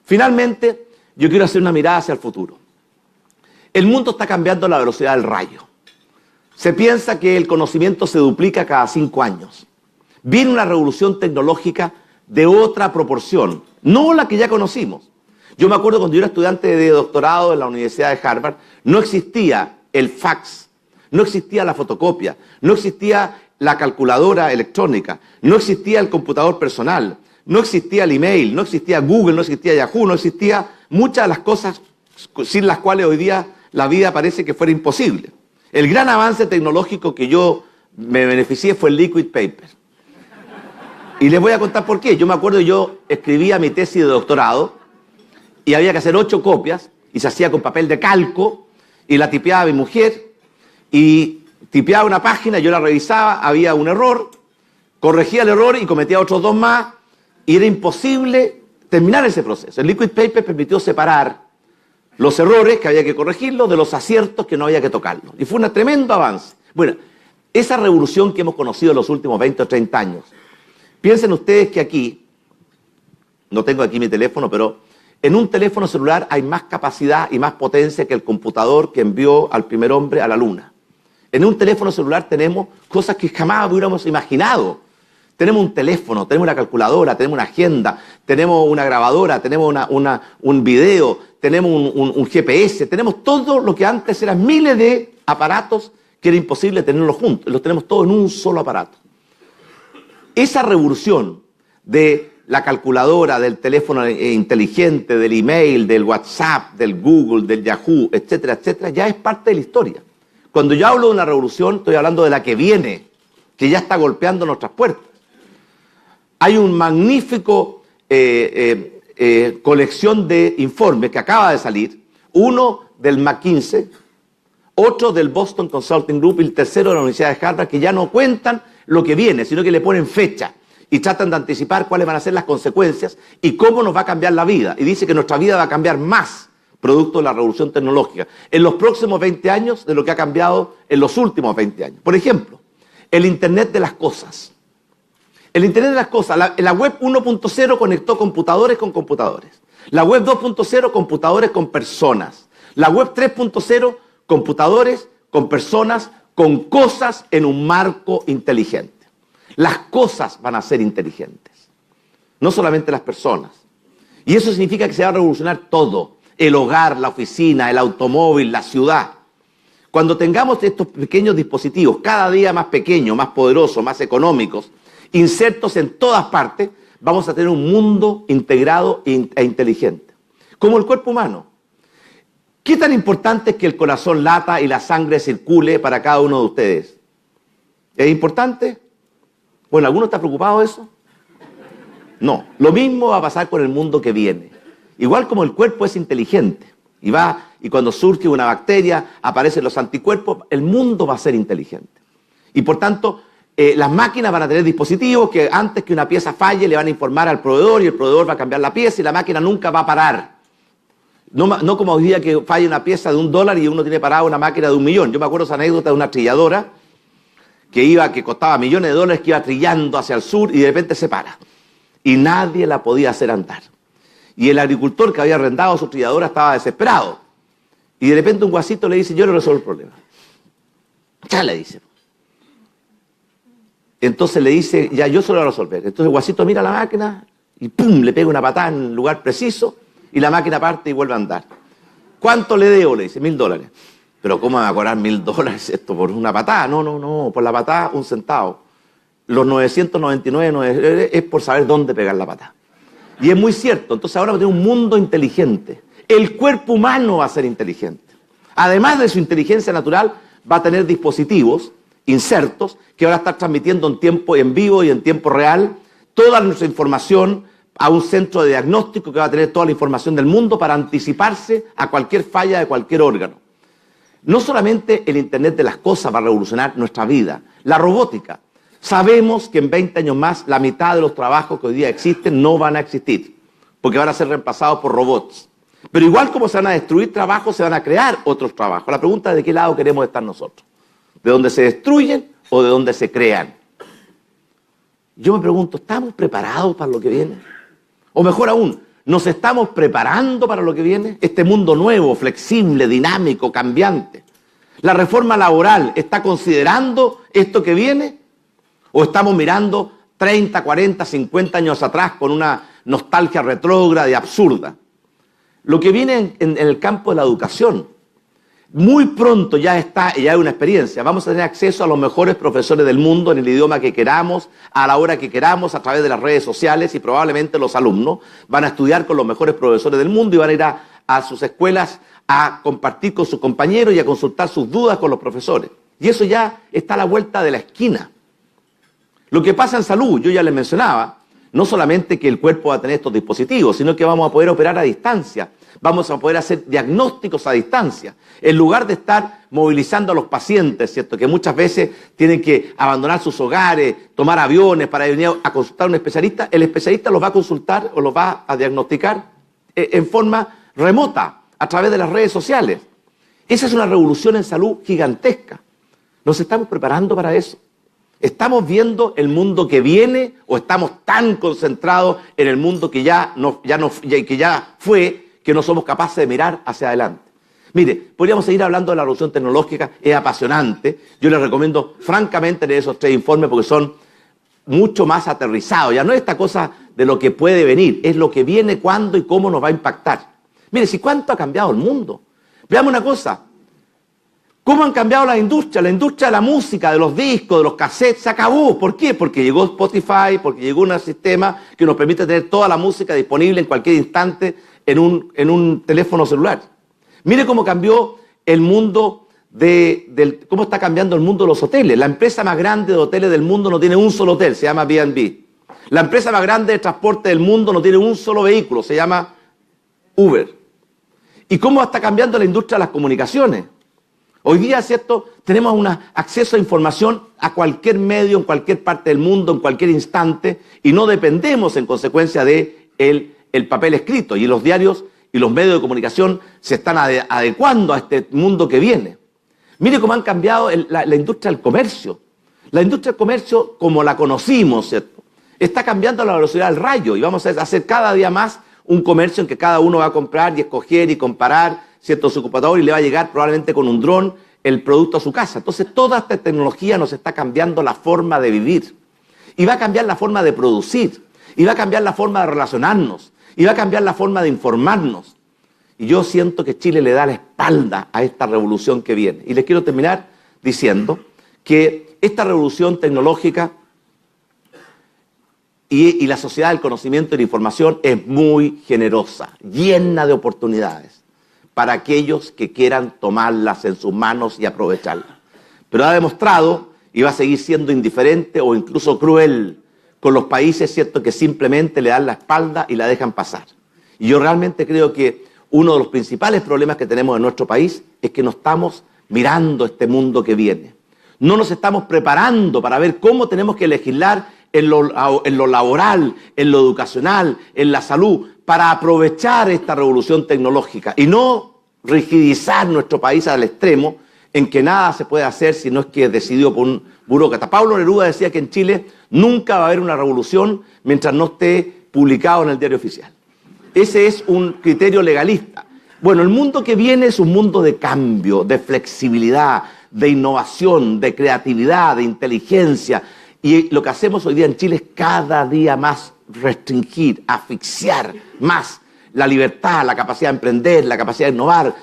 Finalmente, yo quiero hacer una mirada hacia el futuro. El mundo está cambiando a la velocidad del rayo. Se piensa que el conocimiento se duplica cada 5 años. Viene una revolución tecnológica de otra proporción, no la que ya conocimos. Yo me acuerdo cuando yo era estudiante de doctorado en la Universidad de Harvard, no existía el fax, no existía la fotocopia, no existía la calculadora electrónica, no existía el computador personal, no existía el email, no existía Google, no existía Yahoo, no existía muchas de las cosas sin las cuales hoy día la vida parece que fuera imposible. El gran avance tecnológico que yo me beneficié fue el liquid paper. Y les voy a contar por qué. Yo me acuerdo, yo escribía mi tesis de doctorado y había que hacer 8 copias y se hacía con papel de calco y la tipeaba mi mujer y tipeaba una página, yo la revisaba, había un error, corregía el error y cometía otros 2 más, y era imposible terminar ese proceso. El Liquid Paper permitió separar los errores que había que corregirlos de los aciertos que no había que tocarlos. Y fue un tremendo avance. Bueno, esa revolución que hemos conocido en los últimos 20 o 30 años, piensen ustedes que aquí, no tengo aquí mi teléfono, pero en un teléfono celular hay más capacidad y más potencia que el computador que envió al primer hombre a la luna. En un teléfono celular tenemos cosas que jamás hubiéramos imaginado. Tenemos un teléfono, tenemos una calculadora, tenemos una agenda, tenemos una grabadora, tenemos un video, tenemos un GPS, tenemos todo lo que antes eran miles de aparatos que era imposible tenerlos juntos. Los tenemos todos en un solo aparato. Esa revolución de la calculadora, del teléfono inteligente, del email, del WhatsApp, del Google, del Yahoo, etcétera, etcétera, ya es parte de la historia. Cuando yo hablo de una revolución, estoy hablando de la que viene, que ya está golpeando nuestras puertas. Hay un magnífico colección de informes que acaba de salir, uno del McKinsey, otro del Boston Consulting Group y el tercero de la Universidad de Harvard, que ya no cuentan lo que viene, sino que le ponen fecha y tratan de anticipar cuáles van a ser las consecuencias y cómo nos va a cambiar la vida. Y dice que nuestra vida va a cambiar más producto de la revolución tecnológica en los próximos 20 años de lo que ha cambiado en los últimos 20 años. Por ejemplo, el Internet de las cosas. El Internet de las cosas, la web 1.0 conectó computadores con computadores. La web 2.0, computadores con personas. La web 3.0, computadores con personas, con cosas en un marco inteligente. Las cosas van a ser inteligentes, no solamente las personas. Y eso significa que se va a revolucionar todo. El hogar, la oficina, el automóvil, la ciudad. Cuando tengamos estos pequeños dispositivos, cada día más pequeños, más poderosos, más económicos, insertos en todas partes, vamos a tener un mundo integrado e inteligente. Como el cuerpo humano. ¿Qué tan importante es que el corazón lata y la sangre circule para cada uno de ustedes? ¿Es importante? Bueno, ¿alguno está preocupado de eso? No. Lo mismo va a pasar con el mundo que viene. Igual como el cuerpo es inteligente y cuando surge una bacteria, aparecen los anticuerpos, el mundo va a ser inteligente. Y por tanto, las máquinas van a tener dispositivos que antes que una pieza falle le van a informar al proveedor y el proveedor va a cambiar la pieza y la máquina nunca va a parar. No como hoy día que falla una pieza de $1 y uno tiene parada una máquina de 1.000.000. Yo me acuerdo esa anécdota de una trilladora que costaba millones de dólares, que iba trillando hacia el sur y de repente se para. Y nadie la podía hacer andar. Y el agricultor que había arrendado su trilladora estaba desesperado. Y de repente un guasito le dice, yo le resuelvo el problema. Ya le dice. Entonces le dice, ya yo se lo voy a resolver. Entonces el guasito mira la máquina y ¡pum! Le pega una patada en el lugar preciso y la máquina parte y vuelve a andar. ¿Cuánto le debo? Le dice, $1.000. Pero ¿cómo me va a cobrar $1.000 esto por una patada? No, por la patada 1 centavo. Los 999 es por saber dónde pegar la patada. Y es muy cierto. Entonces ahora va a tener un mundo inteligente. El cuerpo humano va a ser inteligente. Además de su inteligencia natural, va a tener dispositivos, insertos, que van a estar transmitiendo en vivo y en tiempo real toda nuestra información a un centro de diagnóstico que va a tener toda la información del mundo para anticiparse a cualquier falla de cualquier órgano. No solamente el Internet de las cosas va a revolucionar nuestra vida, la robótica. Sabemos que en 20 años más la mitad de los trabajos que hoy día existen no van a existir, porque van a ser reemplazados por robots. Pero igual como se van a destruir trabajos, se van a crear otros trabajos. La pregunta es de qué lado queremos estar nosotros. ¿De dónde se destruyen o de dónde se crean? Yo me pregunto, ¿estamos preparados para lo que viene? O mejor aún, ¿nos estamos preparando para lo que viene? Este mundo nuevo, flexible, dinámico, cambiante. ¿La reforma laboral está considerando esto que viene? ¿O estamos mirando 30, 40, 50 años atrás con una nostalgia retrógrada y absurda? Lo que viene en el campo de la educación, muy pronto ya hay una experiencia. Vamos a tener acceso a los mejores profesores del mundo en el idioma que queramos, a la hora que queramos, a través de las redes sociales, y probablemente los alumnos van a estudiar con los mejores profesores del mundo y van a ir a sus escuelas a compartir con sus compañeros y a consultar sus dudas con los profesores. Y eso ya está a la vuelta de la esquina. Lo que pasa en salud, yo ya les mencionaba, no solamente que el cuerpo va a tener estos dispositivos, sino que vamos a poder operar a distancia. vamos a poder hacer diagnósticos a distancia. En lugar de estar movilizando a los pacientes, ¿cierto?, que muchas veces tienen que abandonar sus hogares, tomar aviones para venir a consultar a un especialista, el especialista los va a consultar o los va a diagnosticar en forma remota, a través de las redes sociales. Esa es una revolución en salud gigantesca. ¿Nos estamos preparando para eso? ¿Estamos viendo el mundo que viene o estamos tan concentrados en el mundo que ya fue, que no somos capaces de mirar hacia adelante? Mire, podríamos seguir hablando de la revolución tecnológica, es apasionante. Yo les recomiendo francamente leer esos 3 informes porque son mucho más aterrizados. Ya no es esta cosa de lo que puede venir, es lo que viene, cuándo y cómo nos va a impactar. Mire, si cuánto ha cambiado el mundo. Veamos una cosa. ¿Cómo han cambiado la industria? La industria de la música, de los discos, de los cassettes, se acabó. ¿Por qué? Porque llegó Spotify, porque llegó un sistema que nos permite tener toda la música disponible en cualquier instante en un teléfono celular. Mire cómo cambió el mundo cómo está cambiando el mundo de los hoteles. La empresa más grande de hoteles del mundo no tiene un solo hotel, se llama B&B. La empresa más grande de transporte del mundo no tiene un solo vehículo, se llama Uber. ¿Y cómo está cambiando la industria de las comunicaciones? Hoy día, ¿cierto?, tenemos un acceso a información a cualquier medio, en cualquier parte del mundo, en cualquier instante, y no dependemos, en consecuencia, de el papel escrito. Y los diarios y los medios de comunicación se están adecuando a este mundo que viene. Mire cómo han cambiado la industria del comercio. La industria del comercio, como la conocimos, ¿cierto?, está cambiando a la velocidad del rayo, y vamos a hacer cada día más un comercio en que cada uno va a comprar y escoger y comparar, ¿cierto?, su computador, y le va a llegar probablemente con un dron el producto a su casa. Entonces toda esta tecnología nos está cambiando la forma de vivir, y va a cambiar la forma de producir, y va a cambiar la forma de relacionarnos, y va a cambiar la forma de informarnos. Y yo siento que Chile le da la espalda a esta revolución que viene. Y les quiero terminar diciendo que esta revolución tecnológica y la sociedad del conocimiento y la información es muy generosa, llena de oportunidades para aquellos que quieran tomarlas en sus manos y aprovecharlas. Pero ha demostrado, y va a seguir siendo indiferente o incluso cruel con los países, ¿cierto?, que simplemente le dan la espalda y la dejan pasar. Y yo realmente creo que uno de los principales problemas que tenemos en nuestro país es que no estamos mirando este mundo que viene. No nos estamos preparando para ver cómo tenemos que legislar en lo laboral, en lo educacional, en la salud, para aprovechar esta revolución tecnológica y no rigidizar nuestro país al extremo en que nada se puede hacer si no es que es decidido por un burócrata. Pablo Neruda decía que en Chile nunca va a haber una revolución mientras no esté publicado en el diario oficial. Ese es un criterio legalista. Bueno, el mundo que viene es un mundo de cambio, de flexibilidad, de innovación, de creatividad, de inteligencia. Y lo que hacemos hoy día en Chile es cada día más restringir, asfixiar más la libertad, la capacidad de emprender, la capacidad de innovar.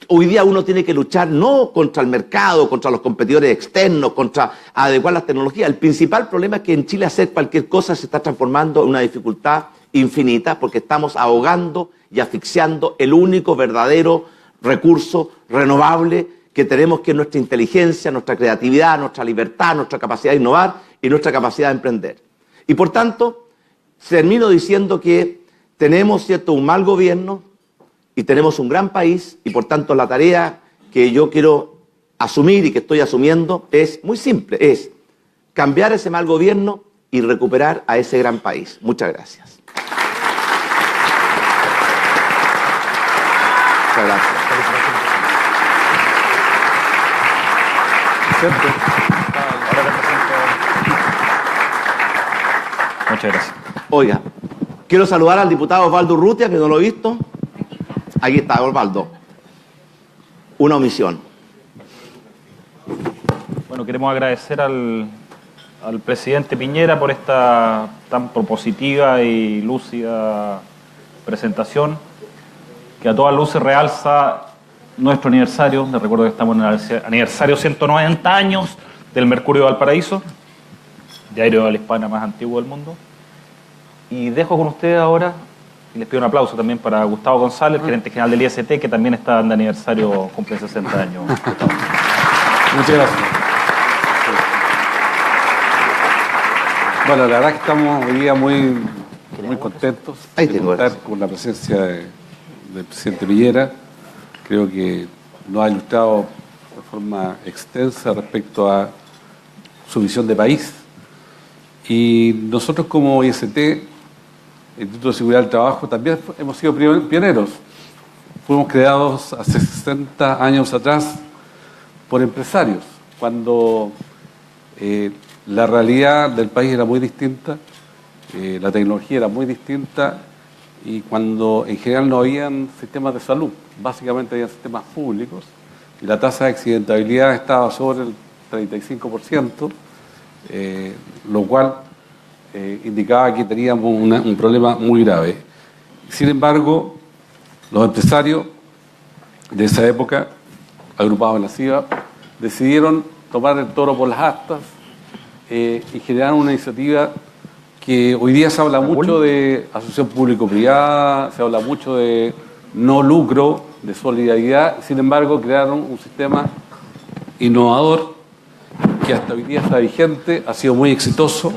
Hoy día uno tiene que luchar no contra el mercado, contra los competidores externos, contra adecuar las tecnologías. El principal problema es que en Chile hacer cualquier cosa se está transformando en una dificultad infinita porque estamos ahogando y asfixiando el único verdadero recurso renovable que tenemos, que es nuestra inteligencia, nuestra creatividad, nuestra libertad, nuestra capacidad de innovar y nuestra capacidad de emprender. Y por tanto, termino diciendo que tenemos, ¿cierto?, un mal gobierno y tenemos un gran país, y por tanto la tarea que yo quiero asumir y que estoy asumiendo es muy simple, es cambiar ese mal gobierno y recuperar a ese gran país. Muchas gracias. Muchas gracias. Muchas gracias. Oiga, quiero saludar al diputado Osvaldo Urrutia, que no lo he visto. Aquí está, Osvaldo. Una omisión. Bueno, queremos agradecer al presidente Piñera por esta tan propositiva y lúcida presentación, que a todas luces realza nuestro aniversario. Les recuerdo que estamos en el aniversario 190 años del Mercurio de Valparaíso, diario de habla hispana más antiguo del mundo. Y dejo con ustedes ahora, y les pido un aplauso también para Gustavo González, gerente general del IST, que también está de aniversario, cumple 60 años. Muchas gracias. Bueno, la verdad que estamos hoy día muy contentos de contar con la presencia del presidente Piñera. Creo que nos ha ilustrado de forma extensa respecto a su visión de país. Y nosotros como IST, Instituto de Seguridad del Trabajo, también hemos sido pioneros. Fuimos creados hace 60 años atrás por empresarios, cuando la realidad del país era muy distinta, la tecnología era muy distinta y cuando en general no habían sistemas de salud, básicamente había sistemas públicos y la tasa de accidentabilidad estaba sobre el 35%, lo cual indicaba que teníamos un problema muy grave. Sin embargo, los empresarios de esa época, agrupados en la CIVA, decidieron tomar el toro por las astas y generar una iniciativa que hoy día se habla mucho de asociación público-privada, se habla mucho de no lucro, de solidaridad. Sin embargo, crearon un sistema innovador que hasta hoy día está vigente, ha sido muy exitoso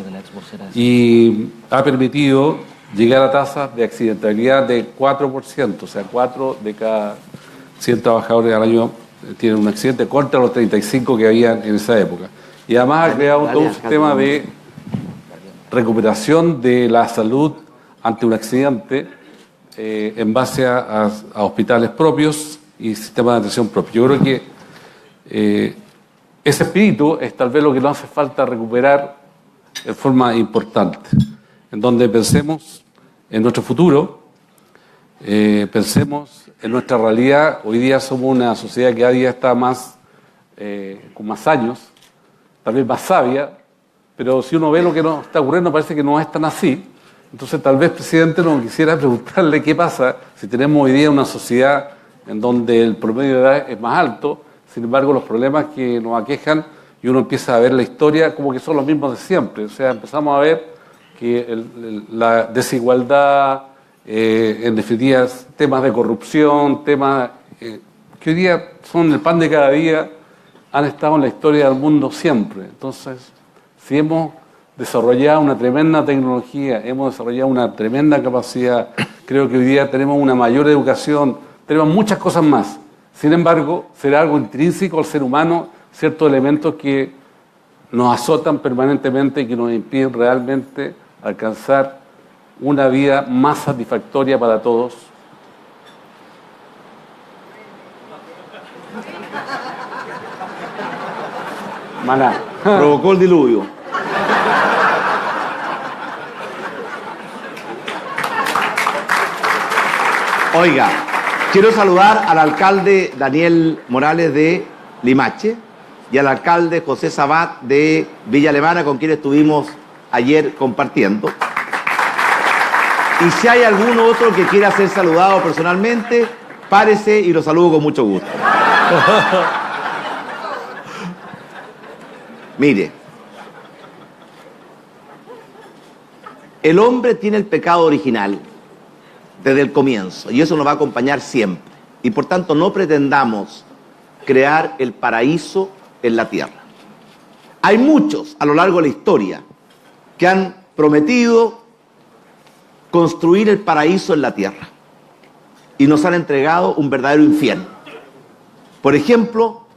y ha permitido llegar a tasas de accidentabilidad de 4%, o sea, 4 de cada 100 trabajadores al año tienen un accidente contra los 35 que habían en esa época. Y además ha creado todo un sistema de recuperación de la salud ante un accidente en base a hospitales propios y sistemas de atención propios. Yo creo que ese espíritu es tal vez lo que nos hace falta recuperar de forma importante, en donde pensemos en nuestro futuro, pensemos en nuestra realidad. Hoy día somos una sociedad que cada día está más, con más años, tal vez más sabia, pero si uno ve lo que nos está ocurriendo parece que no es tan así. Entonces tal vez, presidente, nos quisiera preguntarle qué pasa si tenemos hoy día una sociedad en donde el promedio de edad es más alto, sin embargo los problemas que nos aquejan y uno empieza a ver la historia como que son los mismos de siempre. O sea, empezamos a ver que la desigualdad, en definitiva, temas de corrupción, temas que hoy día son el pan de cada día, han estado en la historia del mundo siempre. Entonces, si hemos desarrollado una tremenda tecnología, hemos desarrollado una tremenda capacidad, creo que hoy día tenemos una mayor educación, tenemos muchas cosas más. Sin embargo, será algo intrínseco al ser humano, ciertos elementos que nos azotan permanentemente y que nos impiden realmente alcanzar una vida más satisfactoria para todos. Maná. Provocó el diluvio. Oiga, quiero saludar al alcalde Daniel Morales de Limache y al alcalde José Sabat de Villa Alemana, con quien estuvimos ayer compartiendo. Y si hay algún otro que quiera ser saludado personalmente, párese y lo saludo con mucho gusto. Mire, el hombre tiene el pecado original desde el comienzo y eso nos va a acompañar siempre. Y por tanto no pretendamos crear el paraíso en la tierra. Hay muchos a lo largo de la historia que han prometido construir el paraíso en la tierra y nos han entregado un verdadero infierno. Por ejemplo,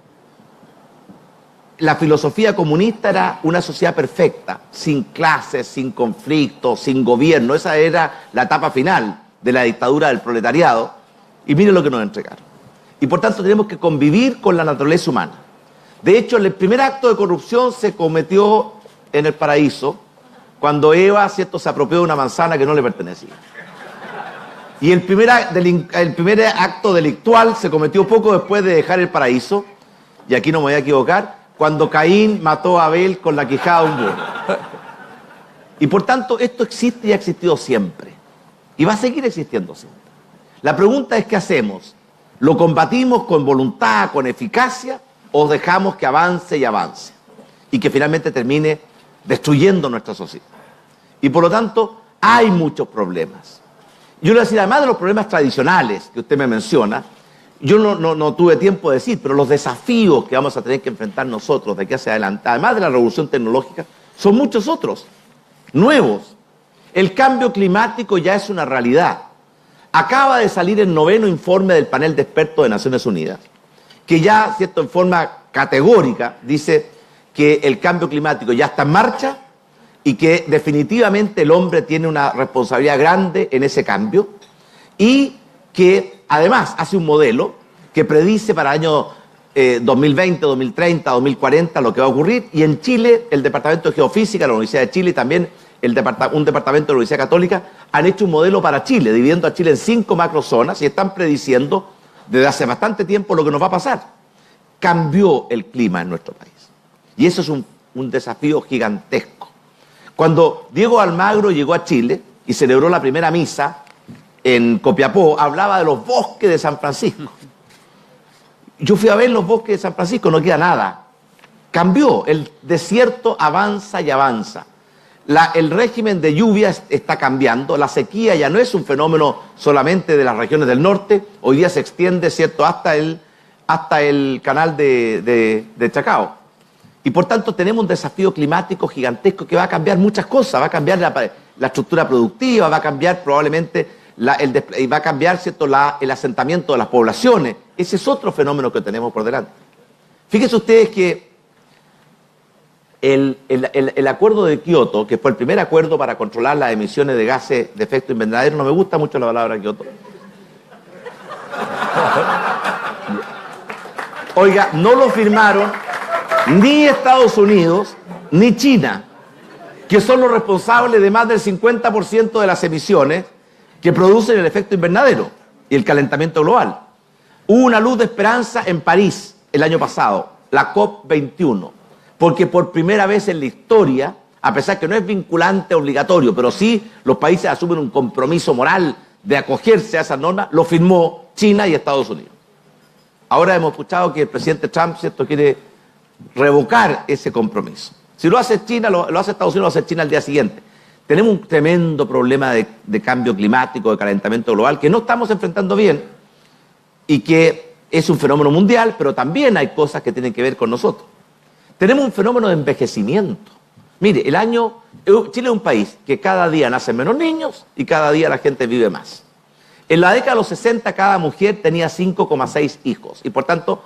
la filosofía comunista era una sociedad perfecta, sin clases, sin conflictos, sin gobierno. Esa era la etapa final de la dictadura del proletariado. Y miren lo que nos entregaron. Y por tanto tenemos que convivir con la naturaleza humana. De hecho, el primer acto de corrupción se cometió en el paraíso, cuando Eva, ¿cierto?, se apropió de una manzana que no le pertenecía. Y el primer acto delictual se cometió poco después de dejar el paraíso, y aquí no me voy a equivocar, cuando Caín mató a Abel con la quijada de un burro. Y por tanto, esto existe y ha existido siempre. Y va a seguir existiendo siempre. La pregunta es, ¿qué hacemos? ¿Lo combatimos con voluntad, con eficacia, o dejamos que avance y avance? Y que finalmente termine destruyendo nuestra sociedad. Y por lo tanto, hay muchos problemas. Yo le voy a decir, además de los problemas tradicionales que usted me menciona, yo no tuve tiempo de decir, pero los desafíos que vamos a tener que enfrentar nosotros de aquí hacia adelante, además de la revolución tecnológica, son muchos otros, nuevos. El cambio climático ya es una realidad. Acaba de salir el 9º informe del panel de expertos de Naciones Unidas, que ya, ¿cierto?, en forma categórica dice que el cambio climático ya está en marcha y que definitivamente el hombre tiene una responsabilidad grande en ese cambio, y que además hace un modelo que predice para el año 2020, 2030, 2040 lo que va a ocurrir. Y en Chile, el Departamento de Geofísica de la Universidad de Chile y también un departamento de la Universidad Católica han hecho un modelo para Chile, dividiendo a Chile en 5 macrozonas, y están prediciendo desde hace bastante tiempo lo que nos va a pasar. Cambió el clima en nuestro país. Y eso es un desafío gigantesco. Cuando Diego Almagro llegó a Chile y celebró la primera misa en Copiapó, hablaba de los bosques de San Francisco. Yo fui a ver los bosques de San Francisco, no queda nada. Cambió, el desierto avanza y avanza. El régimen de lluvias está cambiando, la sequía ya no es un fenómeno solamente de las regiones del norte, hoy día se extiende, ¿cierto?, hasta el canal de Chacao. Y por tanto tenemos un desafío climático gigantesco que va a cambiar muchas cosas, va a cambiar la estructura productiva, va a cambiar probablemente va a cambiar, ¿cierto?, el asentamiento de las poblaciones. Ese es otro fenómeno que tenemos por delante. Fíjense ustedes que el acuerdo de Kioto, que fue el primer acuerdo para controlar las emisiones de gases de efecto invernadero, no me gusta mucho la palabra Kioto. Oiga, no lo firmaron ni Estados Unidos ni China, que son los responsables de más del 50% de las emisiones que producen el efecto invernadero y el calentamiento global. Hubo una luz de esperanza en París el año pasado, la COP21, porque por primera vez en la historia, a pesar que no es vinculante obligatorio, pero sí los países asumen un compromiso moral de acogerse a esas normas, lo firmó China y Estados Unidos. Ahora hemos escuchado que el presidente Trump, ¿cierto?, quiere revocar ese compromiso. Si lo hace China, lo hace Estados Unidos, lo hace China al día siguiente. Tenemos un tremendo problema de cambio climático, de calentamiento global, que no estamos enfrentando bien y que es un fenómeno mundial, pero también hay cosas que tienen que ver con nosotros. Tenemos un fenómeno de envejecimiento. Mire, Chile es un país que cada día nacen menos niños y cada día la gente vive más. En la década de los 60 cada mujer tenía 5,6 hijos y por tanto,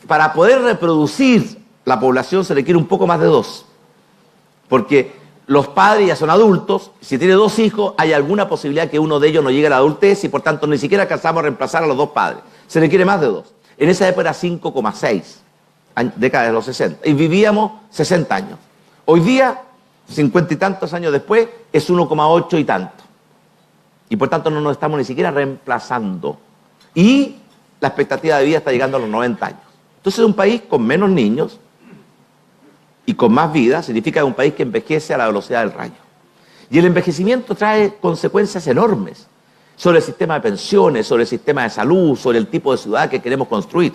para poder reproducir la población se requiere un poco más de 2. Porque los padres ya son adultos, si tiene 2 hijos, hay alguna posibilidad que uno de ellos no llegue a la adultez y por tanto ni siquiera alcanzamos a reemplazar a los 2 padres. Se requiere más de 2. En esa época era 5,6, década de los 60, y vivíamos 60 años. Hoy día, 50 y tantos años después, es 1,8 y tanto. Y por tanto no nos estamos ni siquiera reemplazando. Y la expectativa de vida está llegando a los 90 años. Entonces un país con menos niños y con más vida significa un país que envejece a la velocidad del rayo. Y el envejecimiento trae consecuencias enormes sobre el sistema de pensiones, sobre el sistema de salud, sobre el tipo de ciudad que queremos construir.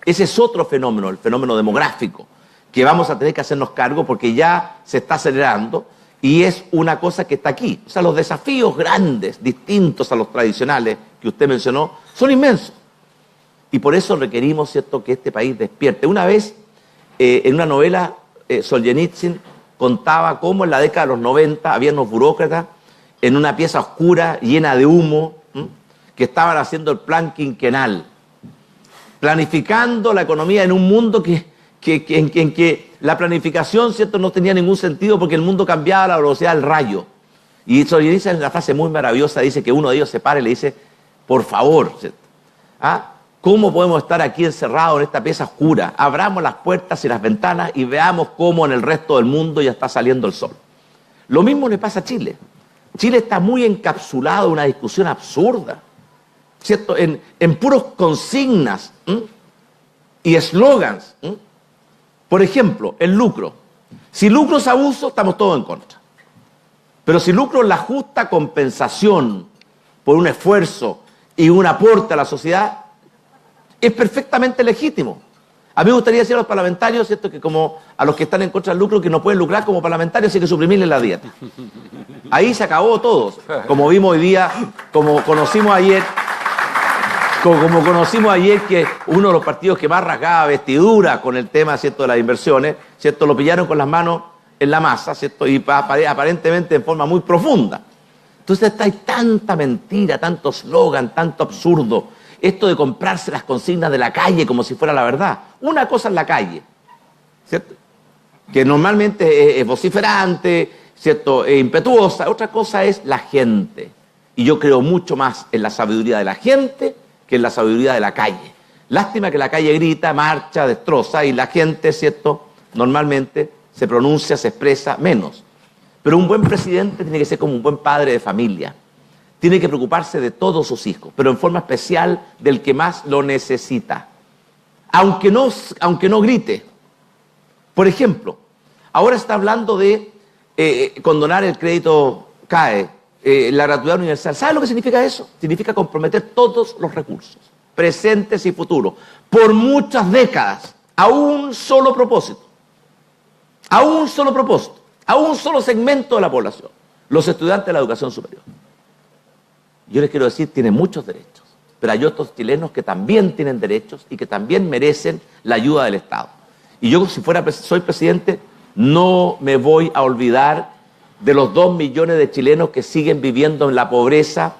Ese es otro fenómeno, el fenómeno demográfico, que vamos a tener que hacernos cargo porque ya se está acelerando y es una cosa que está aquí. O sea, los desafíos grandes, distintos a los tradicionales que usted mencionó, son inmensos. Y por eso requerimos, ¿cierto?, que este país despierte. Una vez, en una novela, Solzhenitsyn contaba cómo en la década de los 90 había unos burócratas en una pieza oscura, llena de humo, que estaban haciendo el plan quinquenal, planificando la economía en un mundo en que la planificación, ¿cierto?, no tenía ningún sentido porque el mundo cambiaba a la velocidad del rayo. Y Solzhenitsyn, en una frase muy maravillosa, dice que uno de ellos se para y le dice, por favor, ¿cierto?, ¿cómo podemos estar aquí encerrados en esta pieza oscura? Abramos las puertas y las ventanas y veamos cómo en el resto del mundo ya está saliendo el sol. Lo mismo le pasa a Chile. Chile está muy encapsulado en una discusión absurda, ¿cierto?, en puros consignas y eslogans. Por ejemplo, el lucro. Si lucro es abuso, estamos todos en contra. Pero si lucro es la justa compensación por un esfuerzo y un aporte a la sociedad, es perfectamente legítimo. A mí me gustaría decir a los parlamentarios, ¿cierto?, que como a los que están en contra del lucro, que no pueden lucrar como parlamentarios, hay que suprimirles la dieta. Ahí se acabó todo. Como vimos hoy día, como conocimos ayer que uno de los partidos que más rasgaba vestidura con el tema, ¿cierto?, de las inversiones, ¿cierto?, lo pillaron con las manos en la masa, ¿cierto?, y aparentemente en forma muy profunda. Entonces hay tanta mentira, tanto eslogan, tanto absurdo. Esto de comprarse las consignas de la calle como si fuera la verdad. Una cosa es la calle, ¿cierto?, que normalmente es vociferante, ¿cierto?, es impetuosa. Otra cosa es la gente. Y yo creo mucho más en la sabiduría de la gente que en la sabiduría de la calle. Lástima que la calle grita, marcha, destroza, y la gente, ¿cierto?, normalmente se pronuncia, se expresa menos. Pero un buen presidente tiene que ser como un buen padre de familia. Tiene que preocuparse de todos sus hijos, pero en forma especial del que más lo necesita. Aunque no grite. Por ejemplo, ahora está hablando de condonar el crédito CAE, la gratuidad universal. ¿Sabe lo que significa eso? Significa comprometer todos los recursos, presentes y futuros, por muchas décadas, a un solo propósito. A un solo propósito, a un solo segmento de la población, los estudiantes de la educación superior. Yo les quiero decir, tienen muchos derechos, pero hay otros chilenos que también tienen derechos y que también merecen la ayuda del Estado. Y yo, si soy presidente, no me voy a olvidar de los 2 millones de chilenos que siguen viviendo en la pobreza,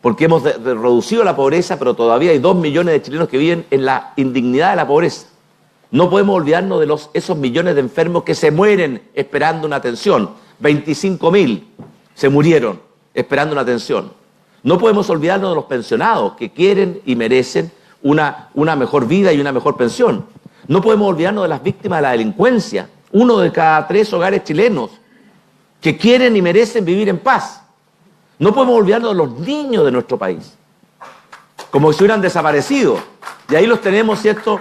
porque hemos reducido la pobreza, pero todavía hay 2 millones de chilenos que viven en la indignidad de la pobreza. No podemos olvidarnos de esos millones de enfermos que se mueren esperando una atención. 25.000 se murieron esperando una atención. No podemos olvidarnos de los pensionados que quieren y merecen una mejor vida y una mejor pensión. No podemos olvidarnos de las víctimas de la delincuencia. 1 de cada 3 hogares chilenos que quieren y merecen vivir en paz. No podemos olvidarnos de los niños de nuestro país, como si hubieran desaparecido. Y ahí los tenemos, ¿cierto?,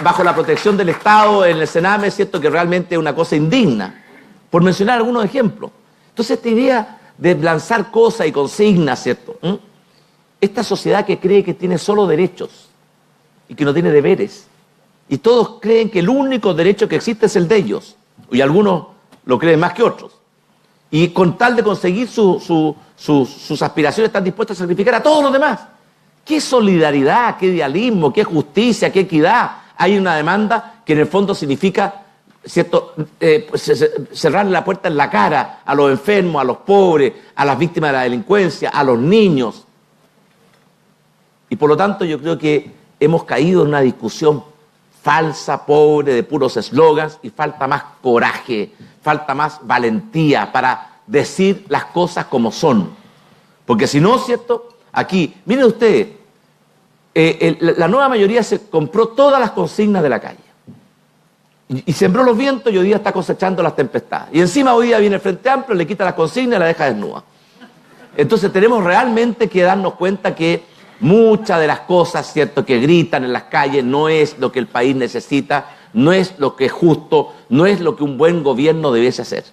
bajo la protección del Estado, en el Sename, ¿cierto?, que realmente es una cosa indigna, por mencionar algunos ejemplos. Entonces, esta idea de lanzar cosas y consignas, ¿cierto?, esta sociedad que cree que tiene solo derechos y que no tiene deberes, y todos creen que el único derecho que existe es el de ellos, y algunos lo creen más que otros, y con tal de conseguir sus aspiraciones están dispuestos a sacrificar a todos los demás. ¿Qué solidaridad, qué idealismo, qué justicia, qué equidad? Hay una demanda que en el fondo significa, ¿cierto?, cerrarle la puerta en la cara a los enfermos, a los pobres, a las víctimas de la delincuencia, a los niños. Y por lo tanto yo creo que hemos caído en una discusión falsa, pobre, de puros eslogans, y falta más coraje, falta más valentía para decir las cosas como son. Porque si no, ¿cierto?, aquí, miren ustedes, la nueva mayoría se compró todas las consignas de la calle y sembró los vientos, y hoy día está cosechando las tempestades. Y encima hoy día viene el Frente Amplio, le quita las consignas y la deja desnuda. Entonces tenemos realmente que darnos cuenta que muchas de las cosas, ¿cierto?, que gritan en las calles no es lo que el país necesita, no es lo que es justo, no es lo que un buen gobierno debiese hacer.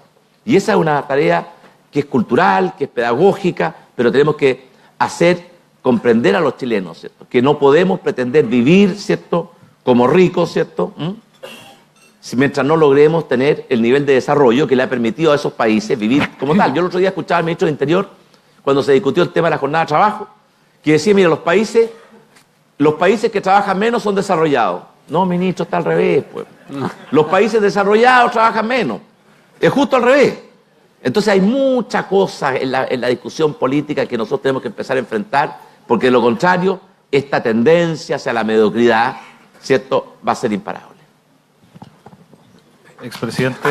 Y esa es una tarea que es cultural, que es pedagógica, pero tenemos que hacer comprender a los chilenos, ¿cierto?, que no podemos pretender vivir, ¿cierto?, como ricos, ¿cierto?, si mientras no logremos tener el nivel de desarrollo que le ha permitido a esos países vivir como tal. Yo el otro día escuchaba al ministro del Interior, cuando se discutió el tema de la jornada de trabajo, que decía, mira, los países que trabajan menos son desarrollados. No, ministro, está al revés, pues. Los países desarrollados trabajan menos. Es justo al revés. Entonces hay mucha cosa en la discusión política que nosotros tenemos que empezar a enfrentar, porque de lo contrario, esta tendencia hacia la mediocridad, ¿cierto?, va a ser imparable. Expresidente.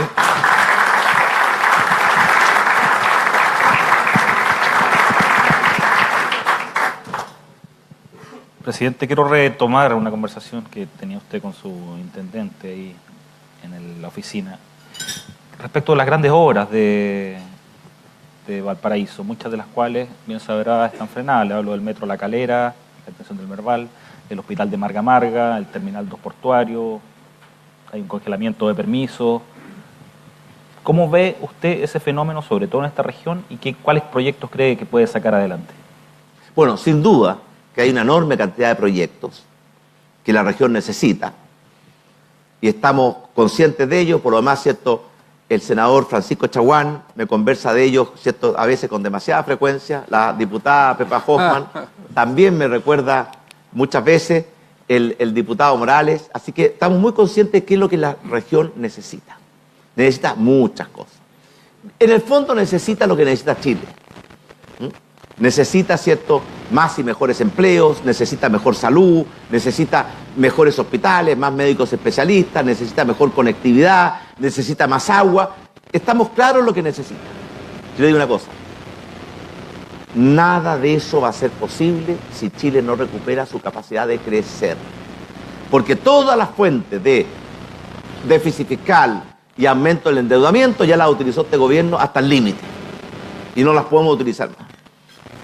Presidente, quiero retomar una conversación que tenía usted con su intendente ahí en la oficina respecto a las grandes obras de Valparaíso, muchas de las cuales, bien sabrá, están frenadas. Le hablo del Metro La Calera, la extensión del Merval, el Hospital de Marga Marga, el Terminal 2 portuario, hay un congelamiento de permisos. ¿Cómo ve usted ese fenómeno, sobre todo en esta región, y cuáles proyectos cree que puede sacar adelante? Bueno, sin duda que hay una enorme cantidad de proyectos que la región necesita, y estamos conscientes de ello. Por lo demás, ¿cierto?, el senador Francisco Chaguán me conversa de ellos, ¿cierto?, a veces con demasiada frecuencia. La diputada Pepa Hoffman también me recuerda muchas veces, el diputado Morales. Así que estamos muy conscientes de qué es lo que la región necesita. Necesita muchas cosas. En el fondo necesita lo que necesita Chile. necesita, ¿cierto?, más y mejores empleos, necesita mejor salud, necesita mejores hospitales, más médicos especialistas, necesita mejor conectividad, necesita más agua. Estamos claros en lo que necesita. Yo le digo una cosa, nada de eso va a ser posible si Chile no recupera su capacidad de crecer. Porque todas las fuentes de déficit fiscal y aumento del endeudamiento ya las utilizó este gobierno hasta el límite. Y no las podemos utilizar más.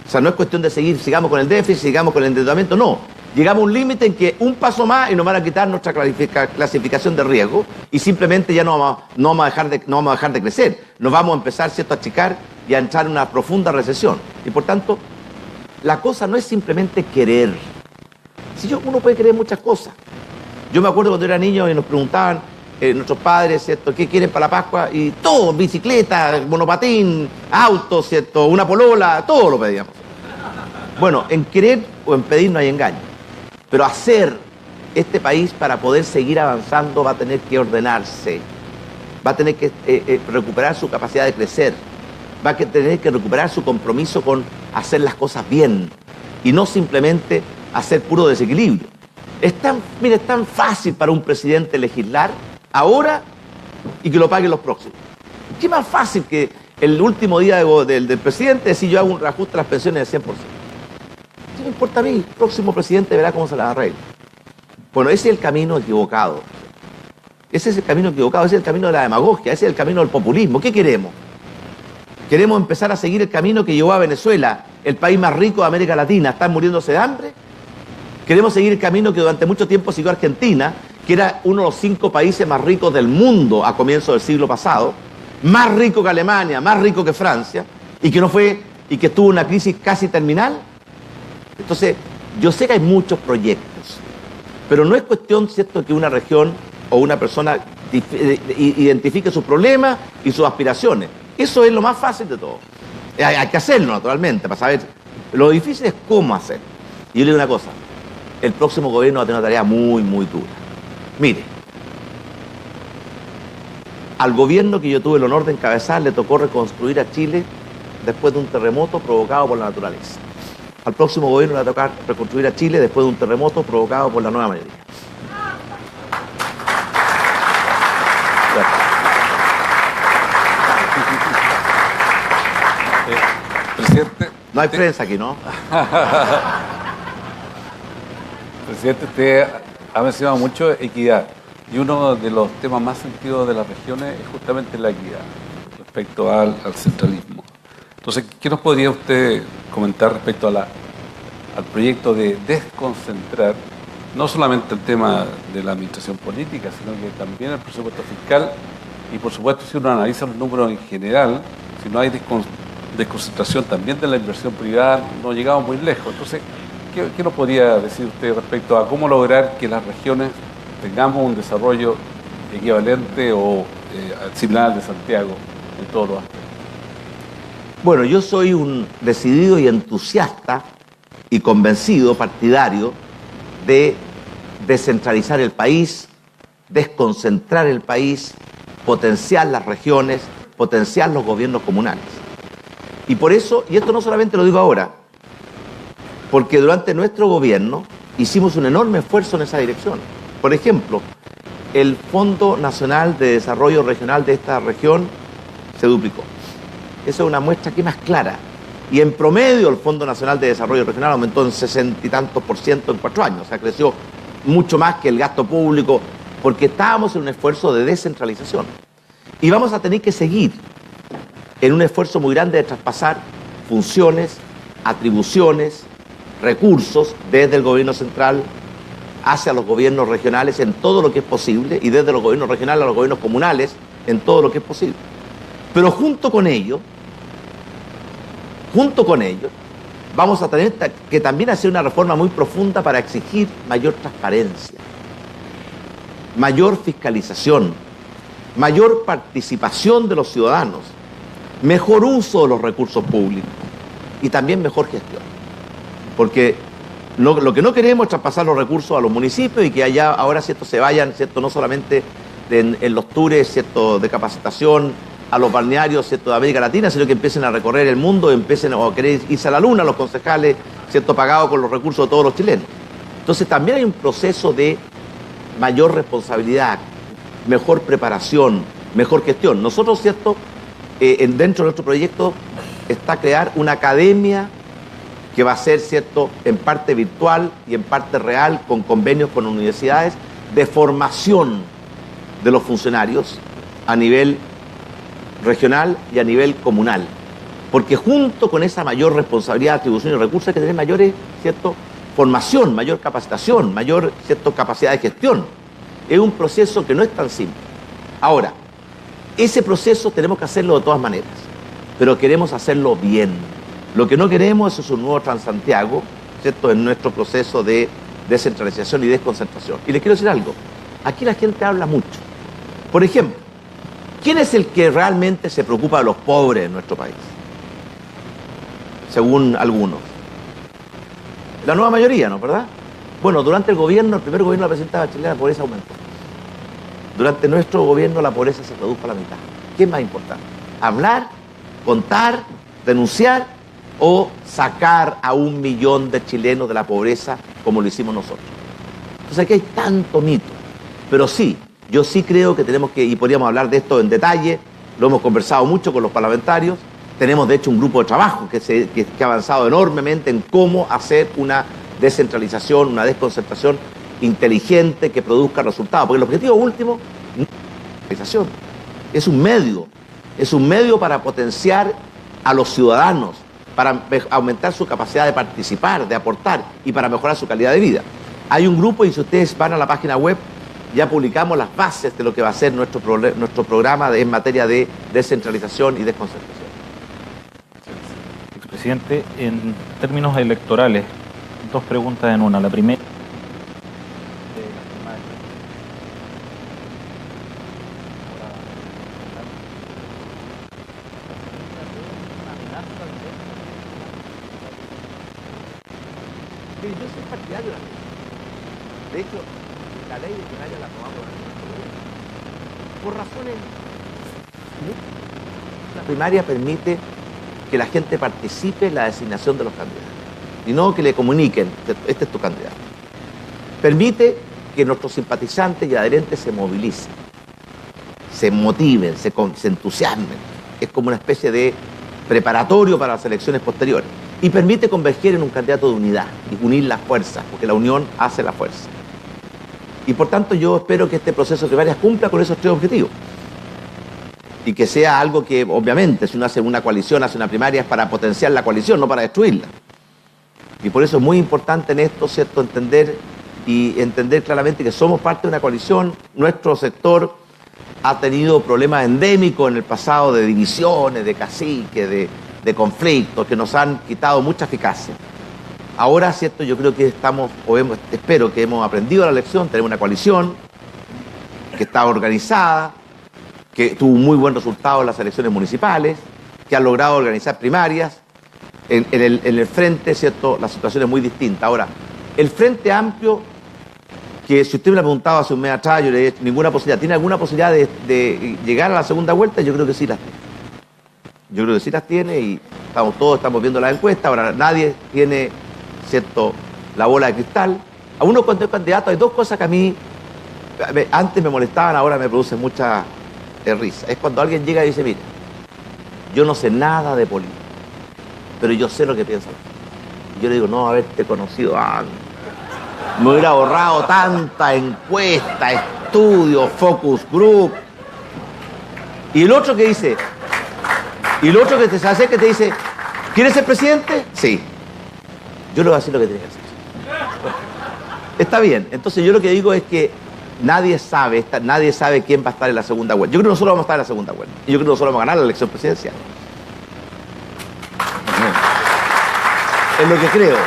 O sea, no es cuestión de sigamos con el déficit, sigamos con el endeudamiento, no. Llegamos a un límite en que un paso más y nos van a quitar nuestra clasificación de riesgo y simplemente ya no vamos a dejar de crecer. Nos vamos a empezar, ¿cierto?, a achicar y a entrar en una profunda recesión. Y por tanto, la cosa no es simplemente querer. Uno puede querer muchas cosas. Yo me acuerdo cuando era niño y nos preguntaban nuestros padres, ¿cierto?, ¿qué quieren para la Pascua? Y todo, bicicleta, monopatín, auto, ¿cierto?, una polola, todo lo pedíamos. Bueno, en querer o en pedir no hay engaño. Pero hacer este país para poder seguir avanzando va a tener que ordenarse. Va a tener que recuperar su capacidad de crecer. Va a tener que recuperar su compromiso con hacer las cosas bien. Y no simplemente hacer puro desequilibrio. Es tan fácil para un presidente legislar ahora y que lo paguen los próximos. ¿Qué más fácil que el último día del presidente decir yo hago un reajuste a las pensiones del 100%? ¿Qué me importa a mí? El próximo presidente verá cómo se las arregla. Bueno, ese es el camino equivocado. Ese es el camino equivocado, ese es el camino de la demagogia, ese es el camino del populismo. ¿Qué queremos? ¿Queremos empezar a seguir el camino que llevó a Venezuela, el país más rico de América Latina, ¿están muriéndose de hambre? ¿Queremos seguir el camino que durante mucho tiempo siguió Argentina, que era uno de los 5 países más ricos del mundo a comienzos del siglo pasado, más rico que Alemania, más rico que Francia, y que tuvo una crisis casi terminal? Entonces, yo sé que hay muchos proyectos, pero no es cuestión, ¿cierto?, que una región o una persona identifique sus problemas y sus aspiraciones. Eso es lo más fácil de todo. Hay que hacerlo, naturalmente, para saber. Lo difícil es cómo hacer. Y yo le digo una cosa, el próximo gobierno va a tener una tarea muy, muy dura. Mire, al gobierno que yo tuve el honor de encabezar le tocó reconstruir a Chile después de un terremoto provocado por la naturaleza. Al próximo gobierno le va a tocar reconstruir a Chile después de un terremoto provocado por la nueva mayoría. Presidente, no hay prensa aquí, ¿no? Presidente, usted ha mencionado mucho equidad y uno de los temas más sentidos de las regiones es justamente la equidad respecto al centralismo. Entonces, ¿qué nos podría usted comentar respecto al proyecto de desconcentrar no solamente el tema de la administración política, sino que también el presupuesto fiscal? Y por supuesto, si uno analiza los números en general, si no hay desconcentración también de la inversión privada, no llegamos muy lejos. Entonces, ¿qué nos podría decir usted respecto a cómo lograr que las regiones tengamos un desarrollo equivalente o similar al de Santiago en todos los aspectos? Bueno, yo soy un decidido y entusiasta y convencido partidario de descentralizar el país, desconcentrar el país, potenciar las regiones, potenciar los gobiernos comunales. Y por eso, y esto no solamente lo digo ahora, porque durante nuestro gobierno hicimos un enorme esfuerzo en esa dirección. Por ejemplo, el Fondo Nacional de Desarrollo Regional de esta región se duplicó. Esa es una muestra aquí más clara. Y en promedio el Fondo Nacional de Desarrollo Regional aumentó en 60 y tantos % en 4 años. O sea, creció mucho más que el gasto público, porque estábamos en un esfuerzo de descentralización. Y vamos a tener que seguir en un esfuerzo muy grande de traspasar funciones, atribuciones, recursos desde el gobierno central hacia los gobiernos regionales en todo lo que es posible, y desde los gobiernos regionales a los gobiernos comunales en todo lo que es posible. Pero junto con ello, vamos a tener que también hacer una reforma muy profunda para exigir mayor transparencia, mayor fiscalización, mayor participación de los ciudadanos, mejor uso de los recursos públicos y también mejor gestión. Porque lo que no queremos es traspasar los recursos a los municipios y que allá ahora, ¿cierto?, se vayan, ¿cierto?, no solamente en los tours, ¿cierto?, de capacitación a los balnearios, ¿cierto?, de América Latina, sino que empiecen a recorrer el mundo, empiecen a querer irse a la luna, los concejales, ¿cierto?, pagados con los recursos de todos los chilenos. Entonces también hay un proceso de mayor responsabilidad, mejor preparación, mejor gestión. Nosotros, ¿cierto?, dentro de nuestro proyecto está crear una academia que va a ser, ¿cierto?, en parte virtual y en parte real, con convenios con universidades, de formación de los funcionarios a nivel regional y a nivel comunal. Porque junto con esa mayor responsabilidad, atribución y recursos hay que tener mayores, ¿cierto?, formación, mayor capacitación, mayor, ¿cierto?, capacidad de gestión. Es un proceso que no es tan simple. Ahora, ese proceso tenemos que hacerlo de todas maneras, pero queremos hacerlo bien. Lo que no queremos es un nuevo Transantiago, ¿cierto?, en nuestro proceso de descentralización y desconcentración. Y les quiero decir algo, aquí la gente habla mucho. Por ejemplo, ¿quién es el que realmente se preocupa de los pobres en nuestro país? Según algunos. La nueva mayoría, ¿no? ¿Verdad? Bueno, durante el primer gobierno de la presidenta Bachelet, la pobreza aumentó. Durante nuestro gobierno la pobreza se redujo a la mitad. ¿Qué es más importante? ¿Hablar, contar, denunciar o sacar a 1 millón de chilenos de la pobreza como lo hicimos nosotros? Entonces aquí hay tanto mito. Pero sí, yo sí creo que tenemos que, y podríamos hablar de esto en detalle, lo hemos conversado mucho con los parlamentarios, tenemos de hecho un grupo de trabajo que ha avanzado enormemente en cómo hacer una descentralización, una desconcentración inteligente que produzca resultados. Porque el objetivo último no es la descentralización, es un medio para potenciar a los ciudadanos, para aumentar su capacidad de participar, de aportar y para mejorar su calidad de vida. Hay un grupo, y si ustedes van a la página web, ya publicamos las bases de lo que va a ser nuestro programa en materia de descentralización y desconcentración. Presidente, en términos electorales, 2 preguntas en una. La primera, Yo soy partidario de la ley. De hecho, la ley de primaria la aprobamos por razones. La primaria permite que la gente participe en la designación de los candidatos y no que le comuniquen, este es tu candidato. Permite que nuestros simpatizantes y adherentes se movilicen, se motiven, se entusiasmen. Es como una especie de preparatorio para las elecciones posteriores. Y permite converger en un candidato de unidad y unir las fuerzas, porque la unión hace la fuerza. Y por tanto yo espero que este proceso de primarias cumpla con esos 3 objetivos. Y que sea algo que, obviamente, si uno hace una coalición, hace una primaria, es para potenciar la coalición, no para destruirla. Y por eso es muy importante en esto, ¿cierto?, entender claramente que somos parte de una coalición. Nuestro sector ha tenido problemas endémicos en el pasado de divisiones, de caciques, de conflictos que nos han quitado mucha eficacia. Ahora, ¿cierto?, yo creo que espero que hemos aprendido la lección, tenemos una coalición que está organizada, que tuvo un muy buen resultado en las elecciones municipales, que ha logrado organizar primarias. En el frente, ¿cierto?, la situación es muy distinta. Ahora, el Frente Amplio, que si usted me lo ha preguntado hace un mes atrás, yo le he dicho ninguna posibilidad. ¿Tiene alguna posibilidad de llegar a la segunda vuelta? Yo creo que sí las tiene. Yo creo que sí las tiene y todos estamos viendo las encuestas. Ahora, nadie tiene, ¿cierto?, la bola de cristal. A uno cuando es candidato hay 2 cosas que a mí antes me molestaban, ahora me producen mucha risa. Es cuando alguien llega y dice, mira, yo no sé nada de política, pero yo sé lo que piensan. Y yo le digo, no haberte conocido antes. Me hubiera ahorrado tanta encuesta, estudio, focus group. Y el otro que dice, y el otro que te acerca y te dice, ¿quieres ser presidente? Sí. Yo le voy a decir lo que tiene que hacer. Está bien. Entonces yo lo que digo es que nadie sabe quién va a estar en la segunda vuelta. Yo creo que nosotros vamos a estar en la segunda vuelta. Y yo creo que nosotros vamos a ganar la elección presidencial. Es lo que creo.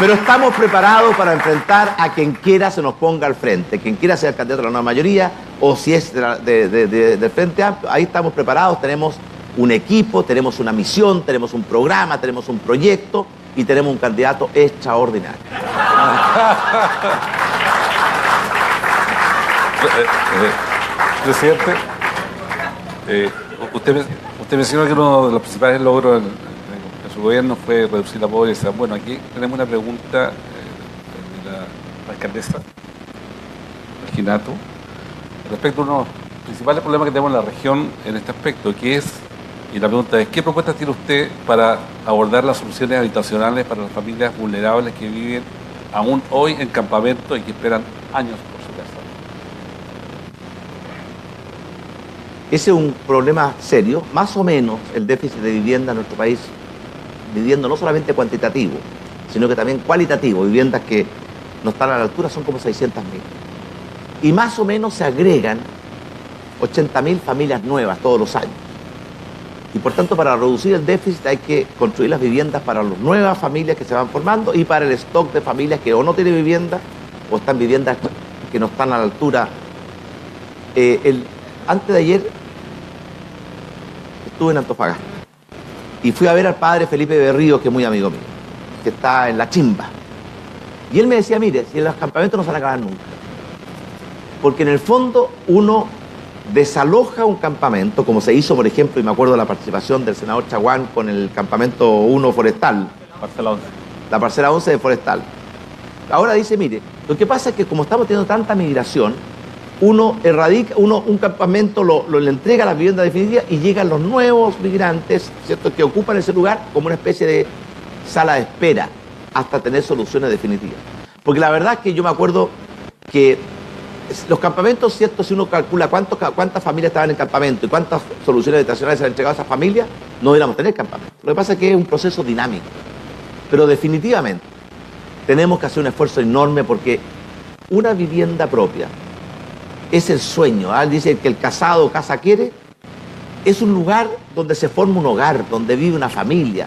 Pero estamos preparados para enfrentar a quien quiera se nos ponga al frente. Quien quiera ser el candidato de la nueva mayoría, o si es del Frente Amplio, ahí estamos preparados. Tenemos un equipo, tenemos una misión, tenemos un programa, tenemos un proyecto y tenemos un candidato extraordinario. Presidente, Usted mencionó que uno de los principales logros de su gobierno fue reducir la pobreza. Bueno, aquí tenemos una pregunta de la alcaldesa Reginato respecto a uno de los principales problemas que tenemos en la región en este aspecto, que es, y la pregunta es, ¿qué propuestas tiene usted para abordar las soluciones habitacionales para las familias vulnerables que viven aún hoy en campamentos y que esperan años por su casa? Ese es un problema serio, más o menos el déficit de vivienda en nuestro país, viviendo no solamente cuantitativo, sino que también cualitativo, viviendas que no están a la altura, son como 600.000. Y más o menos se agregan 80.000 familias nuevas todos los años. Y por tanto, para reducir el déficit hay que construir las viviendas para las nuevas familias que se van formando y para el stock de familias que o no tienen vivienda o están viviendas que no están a la altura. Antes de ayer estuve en Antofagasta y fui a ver al padre Felipe Berrío, que es muy amigo mío, que está en La Chimba. Y él me decía, mire, si los campamentos no se van a acabar nunca. Porque en el fondo uno desaloja un campamento, como se hizo, por ejemplo, y me acuerdo de la participación del senador Chaguán con el campamento 1 forestal. Parcela 11. La parcela 11 de forestal. Ahora dice, mire, lo que pasa es que como estamos teniendo tanta migración, uno erradica, un campamento le entrega la vivienda definitiva y llegan los nuevos migrantes, ¿cierto?, que ocupan ese lugar como una especie de sala de espera hasta tener soluciones definitivas. Porque la verdad es que yo me acuerdo que los campamentos, ¿cierto?, si uno calcula cuántas familias estaban en campamento y cuántas soluciones habitacionales se han entregado a esas familias, no deberíamos tener campamento. Lo que pasa es que es un proceso dinámico. Pero definitivamente tenemos que hacer un esfuerzo enorme porque una vivienda propia es el sueño. Dice que el casado casa quiere. Es un lugar donde se forma un hogar, donde vive una familia.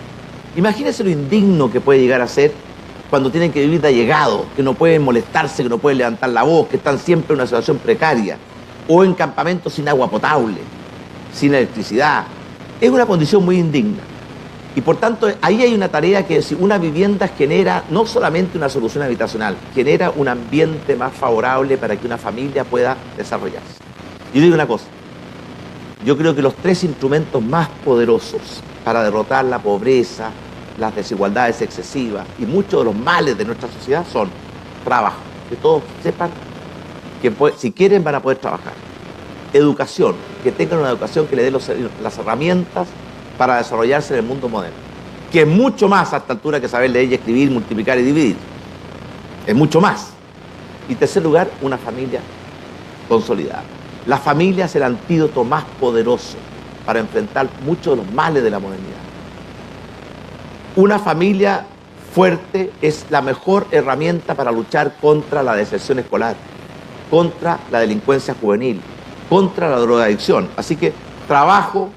Imagínense lo indigno que puede llegar a ser cuando tienen que vivir de allegado, que no pueden molestarse, que no pueden levantar la voz, que están siempre en una situación precaria, o en campamentos sin agua potable, sin electricidad. Es una condición muy indigna. Y por tanto, ahí hay una tarea que si una vivienda genera no solamente una solución habitacional, genera un ambiente más favorable para que una familia pueda desarrollarse. Yo digo una cosa, yo creo que los 3 instrumentos más poderosos para derrotar la pobreza, las desigualdades excesivas y muchos de los males de nuestra sociedad son trabajo, que todos sepan que si quieren van a poder trabajar. Educación, que tengan una educación que le dé las herramientas para desarrollarse en el mundo moderno, que es mucho más a esta altura que saber leer y escribir, multiplicar y dividir. Es mucho más. Y en tercer lugar, una familia consolidada. La familia es el antídoto más poderoso para enfrentar muchos de los males de la modernidad. Una familia fuerte es la mejor herramienta para luchar contra la deserción escolar, contra la delincuencia juvenil, contra la drogadicción. Así que trabajo,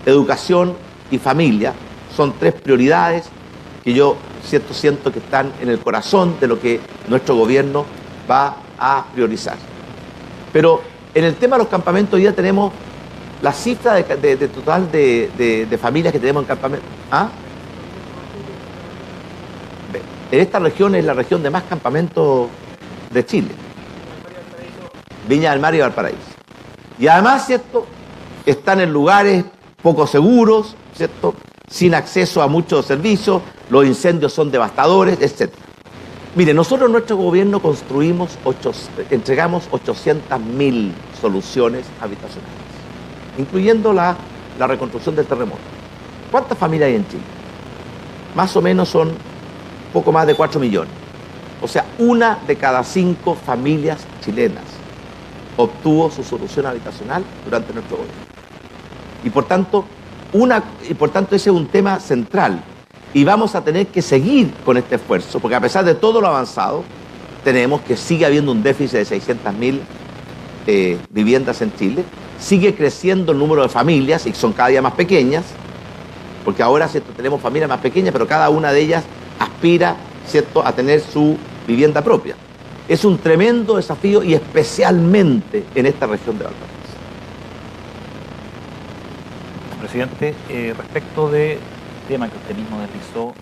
educación y familia son 3 prioridades que yo siento que están en el corazón de lo que nuestro gobierno va a priorizar. Pero en el tema de los campamentos hoy día tenemos la cifra de total de familias que tenemos en campamentos. ¿Ah? En esta región es la región de más campamentos de Chile. Viña del Mar y Valparaíso. Y además, ¿cierto?, están en lugares poco seguros, ¿cierto?, sin acceso a muchos servicios, los incendios son devastadores, etc. Mire, nosotros en nuestro gobierno entregamos 800.000 soluciones habitacionales, incluyendo la reconstrucción del terremoto. ¿Cuántas familias hay en Chile? Más o menos son poco más de 4 millones. O sea, 1 de cada 5 familias chilenas obtuvo su solución habitacional durante nuestro gobierno. Y por tanto ese es un tema central. Y vamos a tener que seguir con este esfuerzo, porque a pesar de todo lo avanzado, tenemos que sigue habiendo un déficit de 600.000 viviendas en Chile, sigue creciendo el número de familias y son cada día más pequeñas, porque ahora, ¿cierto?, tenemos familias más pequeñas, pero cada una de ellas aspira, ¿cierto?, a tener su vivienda propia. Es un tremendo desafío y especialmente en esta región de Valparaíso. Presidente, respecto del tema que usted mismo deslizó,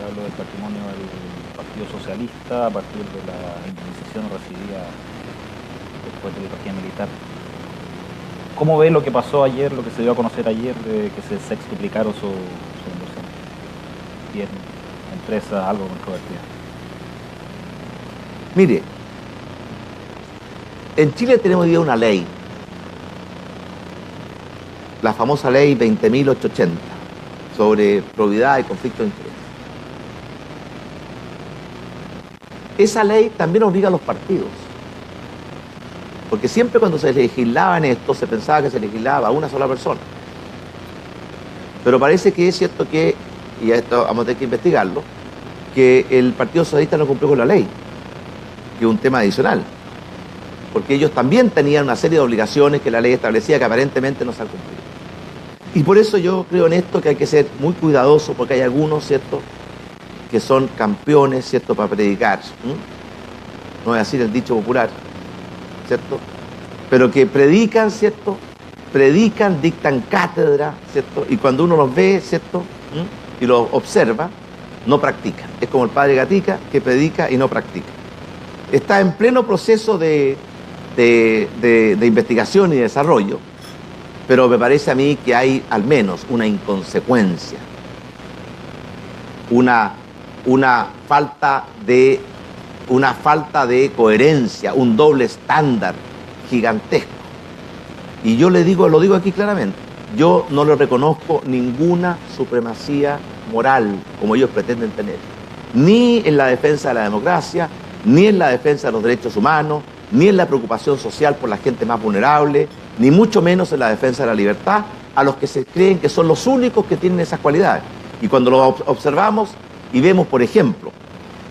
hablo del patrimonio del Partido Socialista a partir de la indemnización recibida después del régimen militar. ¿Cómo ve lo que pasó ayer, lo que se dio a conocer ayer, de que se sextuplicaron su inversión? 10 empresas, algo controvertidas. Mire, en Chile tenemos hoy día una ley, la famosa ley 20.880, sobre probidad y conflicto de interés. Esa ley también obliga a los partidos, porque siempre cuando se legislaba en esto se pensaba que se legislaba a una sola persona. Pero parece que es cierto que, y esto vamos a tener que investigarlo, que el Partido Socialista no cumplió con la ley, que es un tema adicional, porque ellos también tenían una serie de obligaciones que la ley establecía que aparentemente no se han cumplido. Y por eso yo creo en esto que hay que ser muy cuidadoso, porque hay algunos, ¿cierto?, que son campeones, ¿cierto?, para predicar. No es así el dicho popular, ¿cierto? Pero que predican, ¿cierto? Predican, dictan cátedra, ¿cierto? Y cuando uno los ve, ¿cierto?, y los observa, no practican. Es como el padre Gatica, que predica y no practica. Está en pleno proceso de investigación y desarrollo, pero me parece a mí que hay al menos una inconsecuencia, una falta de coherencia, un doble estándar gigantesco. Y yo lo digo aquí claramente, yo no le reconozco ninguna supremacía moral como ellos pretenden tener, ni en la defensa de la democracia, ni en la defensa de los derechos humanos, ni en la preocupación social por la gente más vulnerable, ni mucho menos en la defensa de la libertad, a los que se creen que son los únicos que tienen esas cualidades. Y cuando lo observamos y vemos, por ejemplo,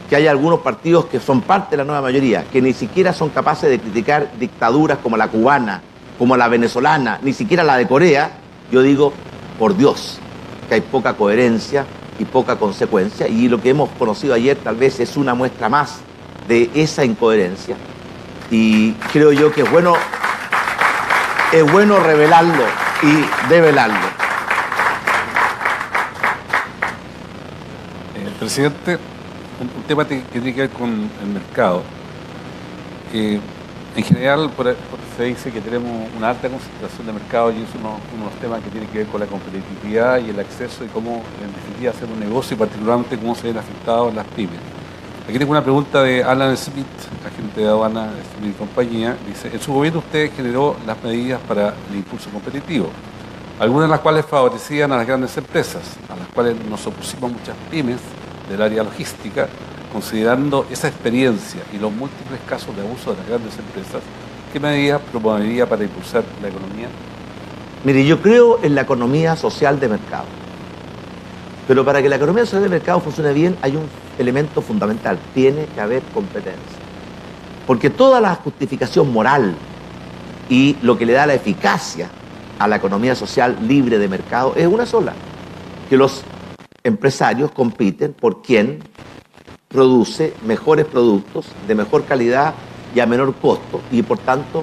que hay algunos partidos que son parte de la nueva mayoría, que ni siquiera son capaces de criticar dictaduras como la cubana, como la venezolana, ni siquiera la de Corea, yo digo, por Dios, que hay poca coherencia y poca consecuencia, y lo que hemos conocido ayer tal vez es una muestra más de esa incoherencia, y creo yo que es bueno revelarlo y develarlo. Presidente, un tema que tiene que ver con el mercado. En general, se dice que tenemos una alta concentración de mercado y es uno de los temas que tiene que ver con la competitividad y el acceso y cómo, en definitiva, hacer un negocio y particularmente cómo se ven afectados las pymes. Aquí tengo una pregunta de Alan Smith, agente de aduana Smith y compañía. Dice, en su gobierno usted generó las medidas para el impulso competitivo, algunas de las cuales favorecían a las grandes empresas, a las cuales nos opusimos muchas pymes del área logística, considerando esa experiencia y los múltiples casos de abuso de las grandes empresas. ¿Qué medidas promovería para impulsar la economía? Mire, yo creo en la economía social de mercado. Pero para que la economía social de mercado funcione bien hay un elemento fundamental, tiene que haber competencia. Porque toda la justificación moral y lo que le da la eficacia a la economía social libre de mercado es una sola, que los empresarios compiten por quien produce mejores productos de mejor calidad y a menor costo y por tanto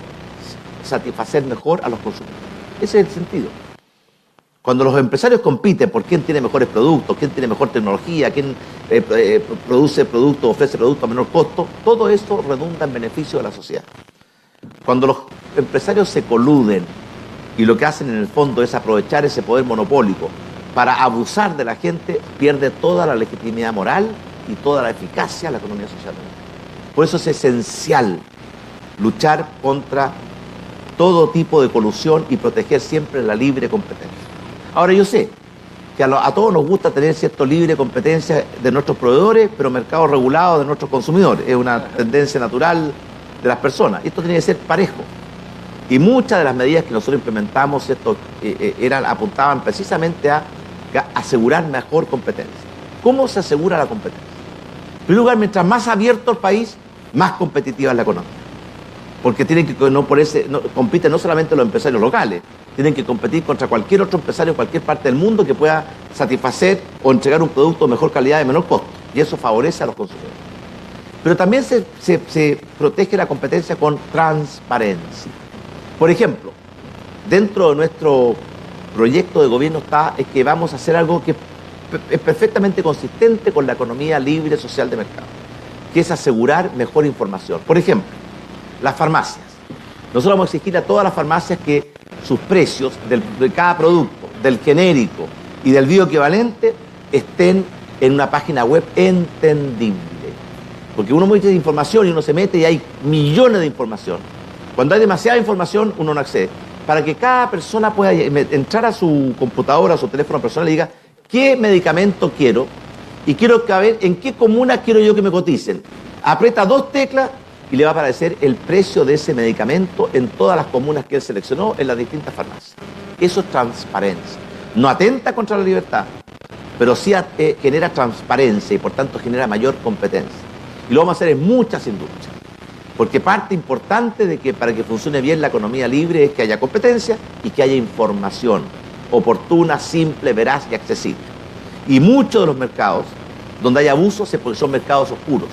satisfacer mejor a los consumidores. Ese es el sentido. Cuando los empresarios compiten por quién tiene mejores productos, quién tiene mejor tecnología, quién produce productos, ofrece productos a menor costo, todo eso redunda en beneficio de la sociedad. Cuando los empresarios se coluden y lo que hacen en el fondo es aprovechar ese poder monopólico para abusar de la gente, pierde toda la legitimidad moral y toda la eficacia de la economía social. Por eso es esencial luchar contra todo tipo de colusión y proteger siempre la libre competencia. Ahora yo sé que a todos nos gusta tener cierta libre competencia de nuestros proveedores, pero mercado regulado de nuestros consumidores. Es una tendencia natural de las personas. Esto tiene que ser parejo. Y muchas de las medidas que nosotros implementamos apuntaban precisamente a asegurar mejor competencia. ¿Cómo se asegura la competencia? En primer lugar, mientras más abierto el país, más competitiva es la economía. Porque tienen que compiten no solamente los empresarios locales, tienen que competir contra cualquier otro empresario en cualquier parte del mundo que pueda satisfacer o entregar un producto de mejor calidad y de menor costo. Y eso favorece a los consumidores. Pero también se protege la competencia con transparencia. Por ejemplo, dentro de nuestro proyecto de gobierno es que vamos a hacer algo que es perfectamente consistente con la economía libre social de mercado, que es asegurar mejor información. Por ejemplo, las farmacias. Nosotros vamos a exigir a todas las farmacias que sus precios de cada producto, del genérico y del bioequivalente, estén en una página web entendible. Porque uno muestra información y uno se mete y hay millones de información. Cuando hay demasiada información, uno no accede. Para que cada persona pueda entrar a su computadora, a su teléfono personal y diga qué medicamento quiero y quiero saber en qué comuna quiero yo que me coticen. Aprieta 2 teclas y le va a aparecer el precio de ese medicamento en todas las comunas que él seleccionó en las distintas farmacias. Eso es transparencia. No atenta contra la libertad, pero sí genera transparencia y por tanto genera mayor competencia. Y lo vamos a hacer en muchas industrias. Porque parte importante de que para que funcione bien la economía libre es que haya competencia y que haya información oportuna, simple, veraz y accesible. Y muchos de los mercados donde hay abusos son mercados oscuros,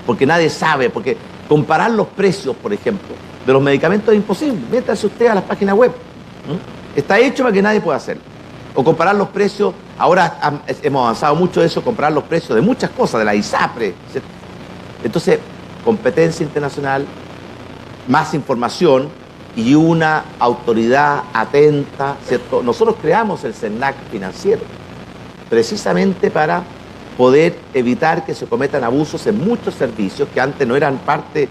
porque nadie sabe, porque comparar los precios, por ejemplo, de los medicamentos es imposible. Métase usted a las páginas web. Está hecho para que nadie pueda hacerlo. O comparar los precios, ahora hemos avanzado mucho en eso, comparar los precios de muchas cosas, de la ISAPRE, ¿cierto? Entonces, competencia internacional, más información y una autoridad atenta, ¿cierto? Nosotros creamos el CERNAC financiero precisamente para poder evitar que se cometan abusos en muchos servicios que antes no eran parte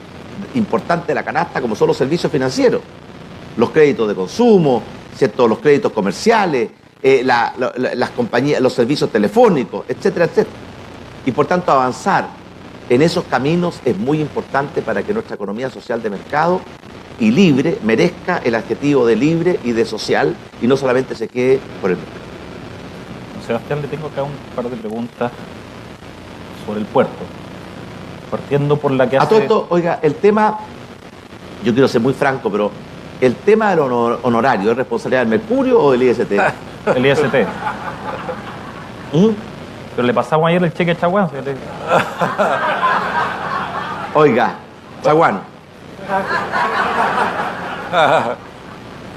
importante de la canasta, como son los servicios financieros, los créditos de consumo, ¿cierto? Los créditos comerciales, las compañías, los servicios telefónicos, etcétera, etcétera. Y por tanto avanzar en esos caminos es muy importante para que nuestra economía social de mercado y libre merezca el adjetivo de libre y de social y no solamente se quede por el mercado. Sebastián, le tengo acá un par de preguntas sobre el puerto. Partiendo por la que hace... A todo esto, oiga, el tema, yo quiero ser muy franco, pero ¿el tema del honorario es responsabilidad del Mercurio o del IST? El IST. Pero le pasamos ayer el cheque a Chaguán. Oiga, Chaguán.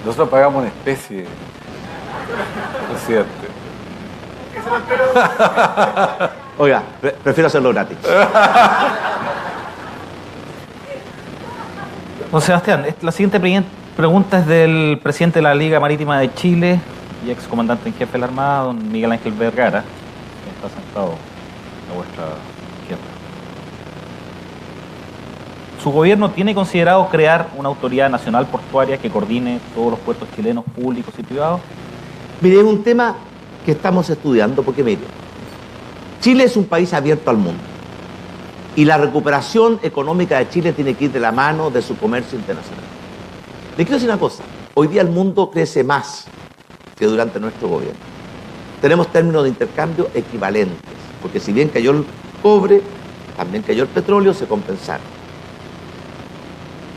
Nosotros pagamos en especie, presidente. Oiga, prefiero hacerlo gratis. Don Sebastián, la siguiente pregunta es del presidente de la Liga Marítima de Chile y excomandante en jefe de la Armada, don Miguel Ángel Vergara, que está sentado a vuestra izquierda. ¿Su gobierno tiene considerado crear una autoridad nacional portuaria que coordine todos los puertos chilenos públicos y privados? Mire, es un tema que estamos estudiando porque, mire, Chile es un país abierto al mundo y la recuperación económica de Chile tiene que ir de la mano de su comercio internacional. Le quiero decir una cosa, hoy día el mundo crece más que durante nuestro gobierno. Tenemos términos de intercambio equivalentes, porque si bien cayó el cobre, también cayó el petróleo, se compensaron.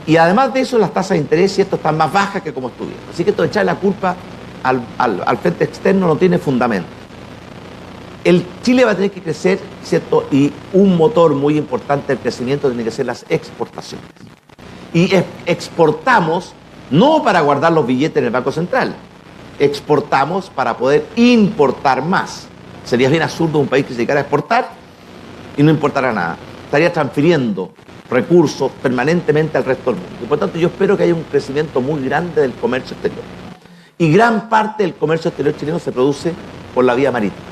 Y además de eso, las tasas de interés y esto están más bajas que como estuvieron. Así que esto de echar la culpa al frente externo no tiene fundamento. El Chile va a tener que crecer, ¿cierto? Y un motor muy importante del crecimiento tiene que ser las exportaciones. Y exportamos no para guardar los billetes en el Banco Central, exportamos para poder importar más. Sería bien absurdo un país que se dedicara a exportar y no importara nada. Estaría transfiriendo recursos permanentemente al resto del mundo. Y por tanto yo espero que haya un crecimiento muy grande del comercio exterior. Y gran parte del comercio exterior chileno se produce por la vía marítima.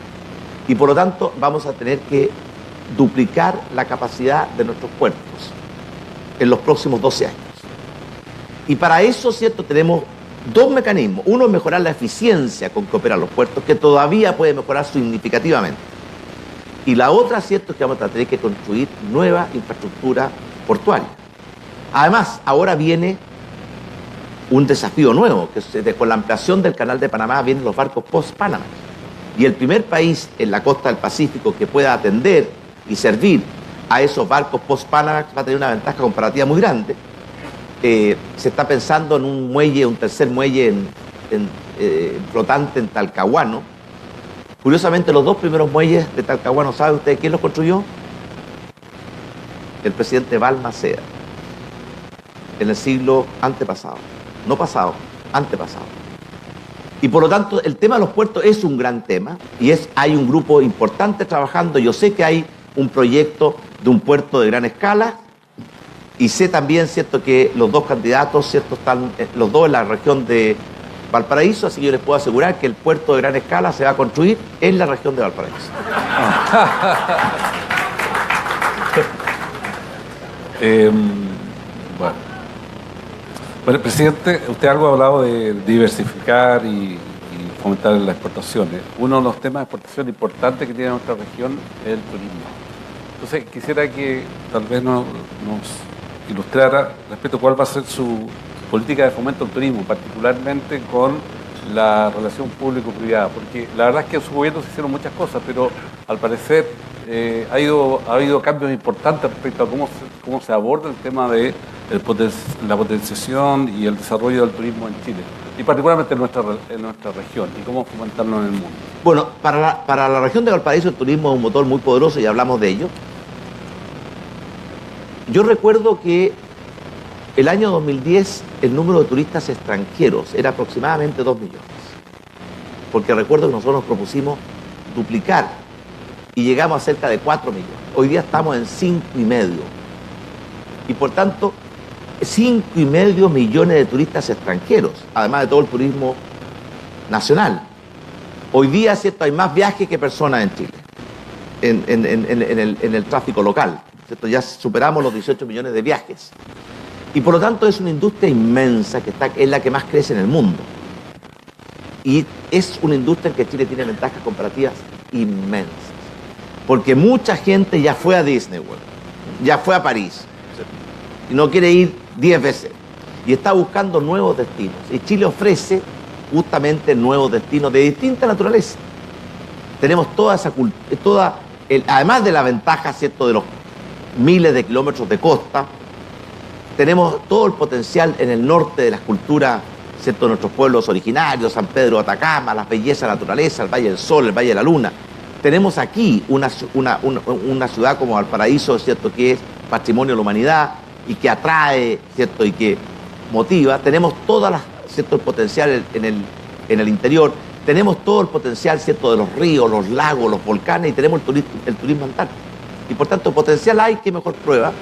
Y por lo tanto vamos a tener que duplicar la capacidad de nuestros puertos en los próximos 12 años. Y para eso, ¿cierto?, tenemos dos mecanismos. Uno es mejorar la eficiencia con que operan los puertos, que todavía puede mejorar significativamente. Y la otra, ¿cierto?, es que vamos a tener que construir nueva infraestructura portuaria. Además, ahora viene un desafío nuevo, que con la ampliación del Canal de Panamá vienen los barcos post-Panamá. Y el primer país en la costa del Pacífico que pueda atender y servir a esos barcos post-Panamá va a tener una ventaja comparativa muy grande. Se está pensando en un muelle, un tercer muelle flotante en Talcahuano. Curiosamente, los dos primeros muelles de Talcahuano, ¿saben ustedes quién los construyó? El presidente Balmaceda, en el siglo antepasado. No pasado, antepasado. Y por lo tanto, el tema de los puertos es un gran tema y hay un grupo importante trabajando. Yo sé que hay un proyecto de un puerto de gran escala y sé también, ¿cierto?, que los dos candidatos, ¿cierto?, están los dos en la región de Valparaíso, así que yo les puedo asegurar que el puerto de gran escala se va a construir en la región de Valparaíso. Bueno, presidente, usted algo ha hablado de diversificar y fomentar las exportaciones. Uno de los temas de exportación importantes que tiene nuestra región es el turismo. Entonces, quisiera que tal vez nos ilustrara respecto a cuál va a ser su política de fomento al turismo, particularmente con la relación público-privada, porque la verdad es que en su gobierno se hicieron muchas cosas, pero al parecer ha habido cambios importantes respecto a cómo se aborda el tema de la potenciación y el desarrollo del turismo en Chile, y particularmente en nuestra región, y cómo fomentarlo en el mundo. Bueno, para la región de Valparaíso el turismo es un motor muy poderoso y hablamos de ello. Yo recuerdo que el año 2010 el número de turistas extranjeros era aproximadamente 2 millones. Porque recuerdo que nosotros nos propusimos duplicar y llegamos a cerca de 4 millones. Hoy día estamos en 5,5. Y por tanto, 5,5 millones de turistas extranjeros, además de todo el turismo nacional. Hoy día, ¿cierto?, hay más viajes que personas en Chile, en el tráfico local, ¿cierto? Ya superamos los 18 millones de viajes. Y por lo tanto es una industria inmensa que es la que más crece en el mundo. Y es una industria en que Chile tiene ventajas comparativas inmensas. Porque mucha gente ya fue a Disney World, ya fue a París, ¿cierto?, y no quiere ir 10 veces. Y está buscando nuevos destinos. Y Chile ofrece justamente nuevos destinos de distinta naturaleza. Tenemos toda esa cultura, además de la ventaja, ¿cierto?, de los miles de kilómetros de costa, tenemos todo el potencial en el norte de las culturas, ¿cierto?, de nuestros pueblos originarios, San Pedro de Atacama, las bellezas de la naturaleza, el Valle del Sol, el Valle de la Luna. Tenemos aquí una ciudad como Valparaíso, ¿cierto?, que es patrimonio de la humanidad y que atrae, ¿cierto?, y que motiva. Tenemos ¿cierto?, el potencial en el interior. Tenemos todo el potencial, ¿cierto?, de los ríos, los lagos, los volcanes, y tenemos el turismo antártico. Y por tanto, potencial hay, que mejor prueba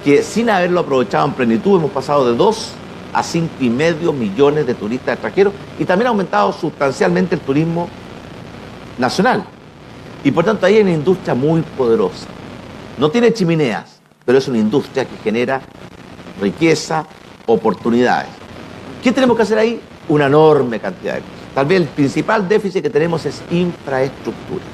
que sin haberlo aprovechado en plenitud hemos pasado de 2 a 5,5 millones de turistas extranjeros, y también ha aumentado sustancialmente el turismo nacional. Y por tanto ahí hay una industria muy poderosa. No tiene chimeneas, pero es una industria que genera riqueza, oportunidades. ¿Qué tenemos que hacer ahí? Una enorme cantidad de cosas. Tal vez el principal déficit que tenemos es infraestructura.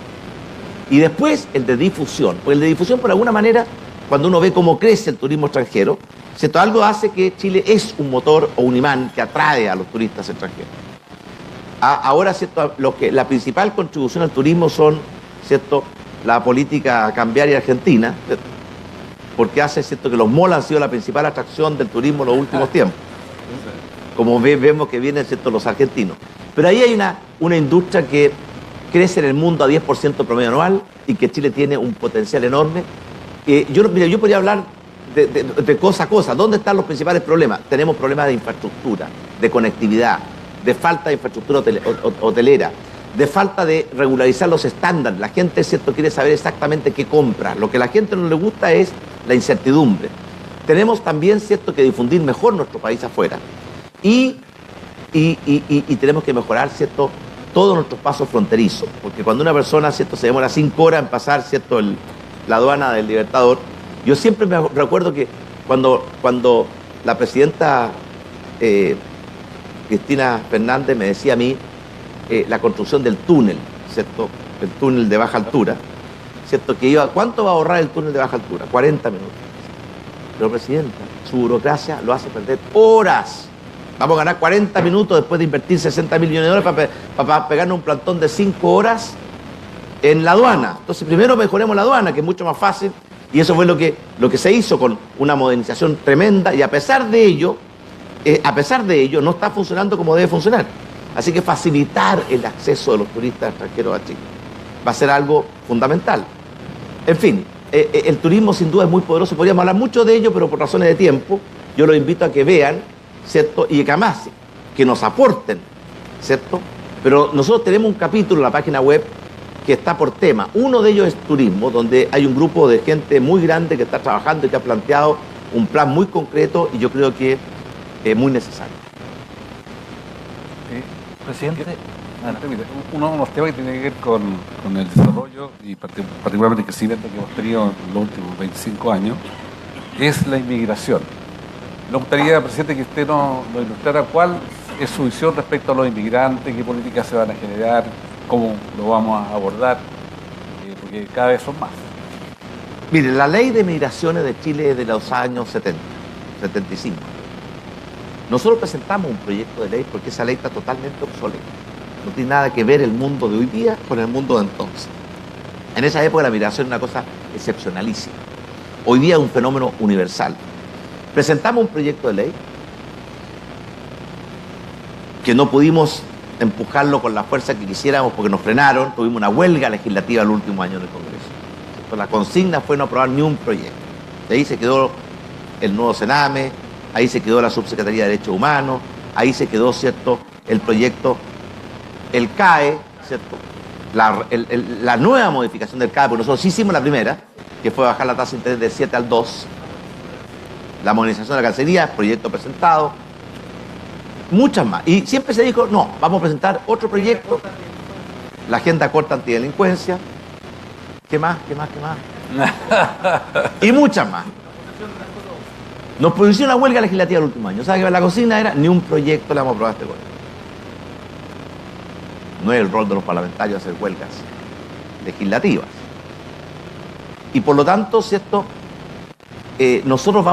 Y después el de difusión. Porque el de difusión, por alguna manera, cuando uno ve cómo crece el turismo extranjero, ¿cierto?, algo hace que Chile es un motor o un imán que atrae a los turistas extranjeros. Ahora, ¿cierto?, la principal contribución al turismo son, ¿cierto?, la política cambiaria argentina, ¿cierto?, porque hace, ¿cierto?, que los malls han sido la principal atracción del turismo en los últimos tiempos. Como vemos que vienen, ¿cierto?, los argentinos. Pero ahí hay una industria que crece en el mundo a 10% promedio anual y que Chile tiene un potencial enorme. Yo podría hablar de cosa a cosa. ¿Dónde están los principales problemas? Tenemos problemas de infraestructura, de conectividad, de falta de infraestructura hotelera, de falta de regularizar los estándares. La gente, ¿cierto?, quiere saber exactamente qué compra. Lo que a la gente no le gusta es la incertidumbre. Tenemos también, ¿cierto?, que difundir mejor nuestro país afuera. Y tenemos que mejorar, ¿cierto?, todos nuestros pasos fronterizos. Porque cuando una persona, ¿cierto?, se demora 5 horas en pasar, ¿cierto?, la aduana del Libertador, yo siempre me recuerdo que cuando la presidenta Cristina Fernández me decía a mí la construcción del túnel, ¿cierto?, el túnel de baja altura, ¿cierto?, ¿cuánto va a ahorrar el túnel de baja altura? 40 minutos. Pero, presidenta, su burocracia lo hace perder horas. Vamos a ganar 40 minutos después de invertir 60 millones de dólares para pegarnos un plantón de 5 horas en la aduana. Entonces, primero mejoremos la aduana, que es mucho más fácil, y eso fue lo que se hizo con una modernización tremenda, y a pesar de ello no está funcionando como debe funcionar. Así que facilitar el acceso de los turistas extranjeros a Chile va a ser algo fundamental. En fin, el turismo sin duda es muy poderoso, podríamos hablar mucho de ello, pero por razones de tiempo, yo los invito a que vean, ¿cierto?, y que además que nos aporten, ¿cierto? Pero nosotros tenemos un capítulo en la página web que está por tema. Uno de ellos es turismo, donde hay un grupo de gente muy grande que está trabajando y que ha planteado un plan muy concreto, y yo creo que es muy necesario. Presidente. Mire, uno de los temas que tiene que ver con el desarrollo y particularmente el crecimiento que hemos tenido en los últimos 25 años es la inmigración. Nos gustaría, presidente, que usted nos ilustrara cuál es su visión respecto a los inmigrantes, qué políticas se van a generar, cómo lo vamos a abordar, porque cada vez son más. Mire, la ley de migraciones de Chile es de los años 70, 75. Nosotros presentamos un proyecto de ley porque esa ley está totalmente obsoleta. No tiene nada que ver el mundo de hoy día con el mundo de entonces. En esa época la migración era una cosa excepcionalísima. Hoy día es un fenómeno universal. Presentamos un proyecto de ley que no pudimos empujarlo con la fuerza que quisiéramos porque nos frenaron. Tuvimos una huelga legislativa el último año en el Congreso. La consigna fue no aprobar ni un proyecto. De ahí se quedó el nuevo Sename, ahí se quedó la Subsecretaría de Derechos Humanos, ahí se quedó, ¿cierto?, el proyecto, el CAE, ¿cierto?, la nueva modificación del CAE, porque nosotros sí hicimos la primera, que fue bajar la tasa de interés del 7 al 2, la modernización de la Cancillería, proyecto presentado, muchas más. Y siempre se dijo, no, vamos a presentar otro proyecto, la agenda corta antidelincuencia, ¿qué más? Y muchas más. Nos produjo una huelga legislativa el último año. O sea, que la consigna era, ni un proyecto le vamos a aprobar a este gobierno. No es el rol de los parlamentarios hacer huelgas legislativas. Y por lo tanto, ¿cierto?, nosotros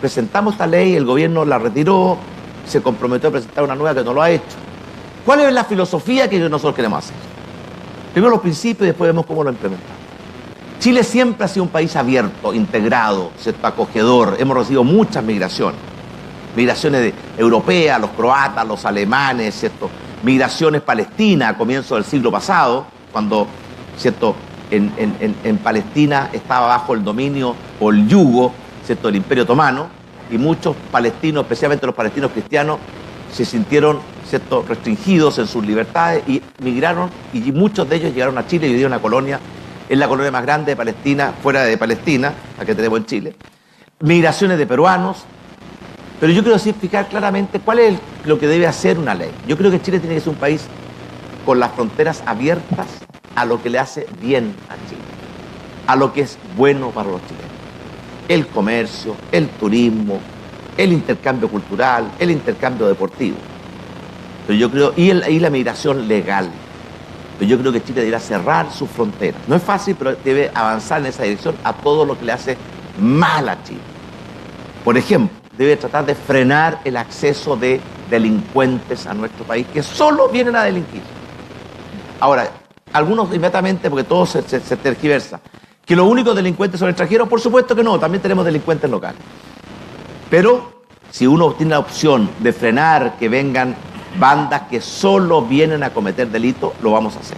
presentamos esta ley, el gobierno la retiró, se comprometió a presentar una nueva que no lo ha hecho. ¿Cuál es la filosofía que nosotros queremos hacer? Primero los principios y después vemos cómo lo implementamos. Chile siempre ha sido un país abierto, integrado, ¿cierto?, acogedor. Hemos recibido muchas migraciones. Migraciones europeas, los croatas, los alemanes, ¿cierto?, migraciones palestinas a comienzos del siglo pasado, cuando, ¿cierto?, en Palestina estaba bajo el dominio o el yugo, ¿cierto?, del Imperio Otomano, y muchos palestinos, especialmente los palestinos cristianos, se sintieron, ¿cierto?, restringidos en sus libertades y migraron, y muchos de ellos llegaron a Chile y vivieron una colonia. Es la colonia más grande de Palestina, fuera de Palestina, la que tenemos en Chile. Migraciones de peruanos. Pero yo quiero fijar claramente cuál es lo que debe hacer una ley. Yo creo que Chile tiene que ser un país con las fronteras abiertas a lo que le hace bien a Chile, a lo que es bueno para los chilenos. El comercio, el turismo, el intercambio cultural, el intercambio deportivo. Pero yo creo, y la migración legal. Pero yo creo que Chile deberá cerrar sus fronteras. No es fácil, pero debe avanzar en esa dirección a todo lo que le hace mal a Chile. Por ejemplo, debe tratar de frenar el acceso de delincuentes a nuestro país, que solo vienen a delinquir. Ahora, algunos inmediatamente, porque todo se tergiversa, que los únicos delincuentes son extranjeros, por supuesto que no, también tenemos delincuentes locales. Pero si uno tiene la opción de frenar que vengan bandas que solo vienen a cometer delitos, lo vamos a hacer.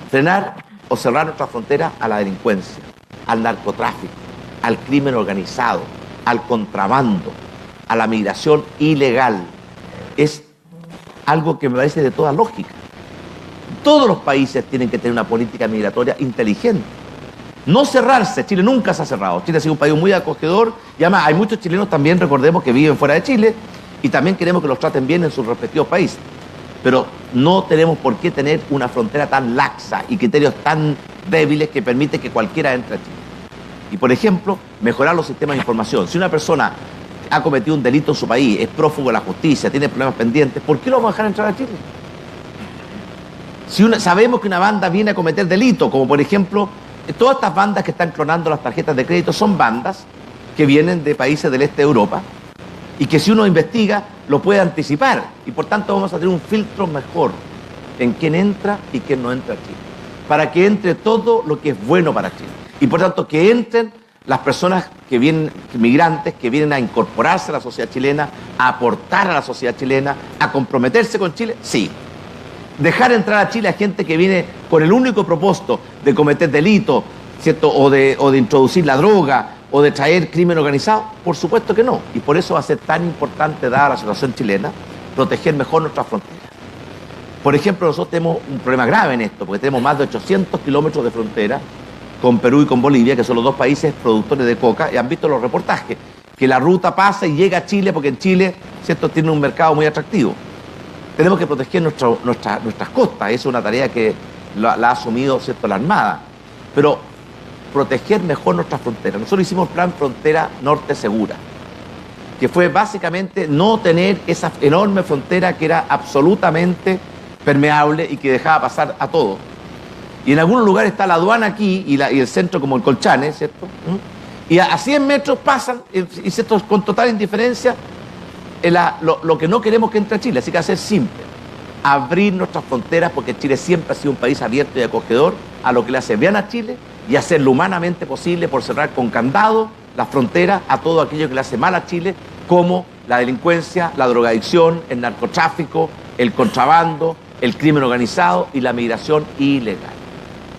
Frenar o cerrar nuestra frontera a la delincuencia, al narcotráfico, al crimen organizado, al contrabando, a la migración ilegal. Es algo que me parece de toda lógica. Todos los países tienen que tener una política migratoria inteligente. No cerrarse. Chile nunca se ha cerrado. Chile ha sido un país muy acogedor y además hay muchos chilenos también, recordemos, que viven fuera de Chile y también queremos que los traten bien en sus respectivos países. Pero no tenemos por qué tener una frontera tan laxa y criterios tan débiles que permiten que cualquiera entre a Chile. Y, por ejemplo, mejorar los sistemas de información. Si una persona ha cometido un delito en su país, es prófugo de la justicia, tiene problemas pendientes, ¿por qué lo vamos a dejar entrar a Chile? Si sabemos que una banda viene a cometer delito, como por ejemplo, todas estas bandas que están clonando las tarjetas de crédito son bandas que vienen de países del este de Europa y que si uno investiga lo puede anticipar y por tanto vamos a tener un filtro mejor en quién entra y quién no entra a Chile, para que entre todo lo que es bueno para Chile y por tanto que entren las personas que vienen, migrantes, que vienen a incorporarse a la sociedad chilena, a aportar a la sociedad chilena, a comprometerse con Chile, sí. Dejar entrar a Chile a gente que viene con el único propósito de cometer delitos, ¿cierto?, o de introducir la droga, o de traer crimen organizado, por supuesto que no. Y por eso va a ser tan importante, dada la situación chilena, proteger mejor nuestras fronteras. Por ejemplo, nosotros tenemos un problema grave en esto, porque tenemos más de 800 kilómetros de frontera con Perú y con Bolivia, que son los dos países productores de coca, y han visto los reportajes, que la ruta pasa y llega a Chile, porque en Chile, ¿cierto?, tiene un mercado muy atractivo. tenemos que proteger nuestras costas. Esa es una tarea que la ha asumido, ¿cierto?, la Armada. Pero proteger mejor nuestras fronteras. Nosotros hicimos el plan Frontera Norte Segura, que fue básicamente no tener esa enorme frontera que era absolutamente permeable y que dejaba pasar a todo. Y en algunos lugares está la aduana aquí y el centro como el Colchane, ¿cierto? Y a 100 metros pasan, y ¿cierto?, con total indiferencia, lo que no queremos que entre a Chile. Así que hacer simple, abrir nuestras fronteras, porque Chile siempre ha sido un país abierto y acogedor a lo que le hace bien a Chile, y hacer lo humanamente posible por cerrar con candado las fronteras a todo aquello que le hace mal a Chile, como la delincuencia, la drogadicción, el narcotráfico, el contrabando, el crimen organizado y la migración ilegal.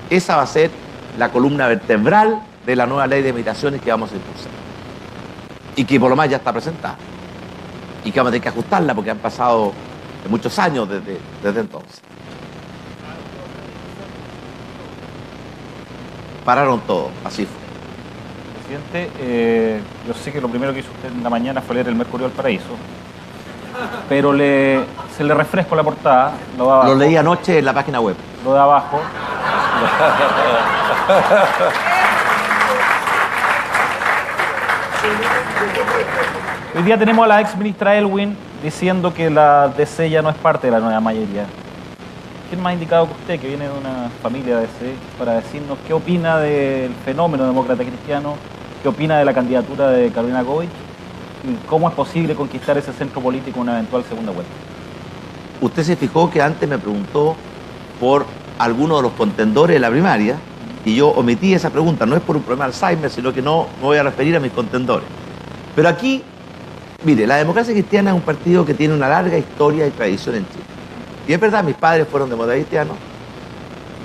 Esa va a ser la columna vertebral de la nueva ley de migraciones que vamos a impulsar. Y que por lo más ya está presentada. Y que vamos a tener que ajustarla porque han pasado muchos años desde entonces. Pararon todo, así fue. Presidente, yo sé que lo primero que hizo usted en la mañana fue leer El Mercurio del Paraíso, pero se le refresco la portada, lo de abajo. Lo leí anoche en la página web. Lo de abajo. Hoy día tenemos a la ex ministra Elwin diciendo que la DC ya no es parte de la nueva mayoría. ¿Quién más ha indicado que usted, que viene de una familia de DC, para decirnos qué opina del fenómeno demócrata cristiano, qué opina de la candidatura de Carolina Goich y cómo es posible conquistar ese centro político en una eventual segunda vuelta? Usted se fijó que antes me preguntó por alguno de los contendores de la primaria y yo omití esa pregunta. No es por un problema de Alzheimer, sino que no me voy a referir a mis contendores. Pero aquí, mire, la Democracia Cristiana es un partido que tiene una larga historia y tradición en Chile. Y es verdad, mis padres fueron demócratas cristianos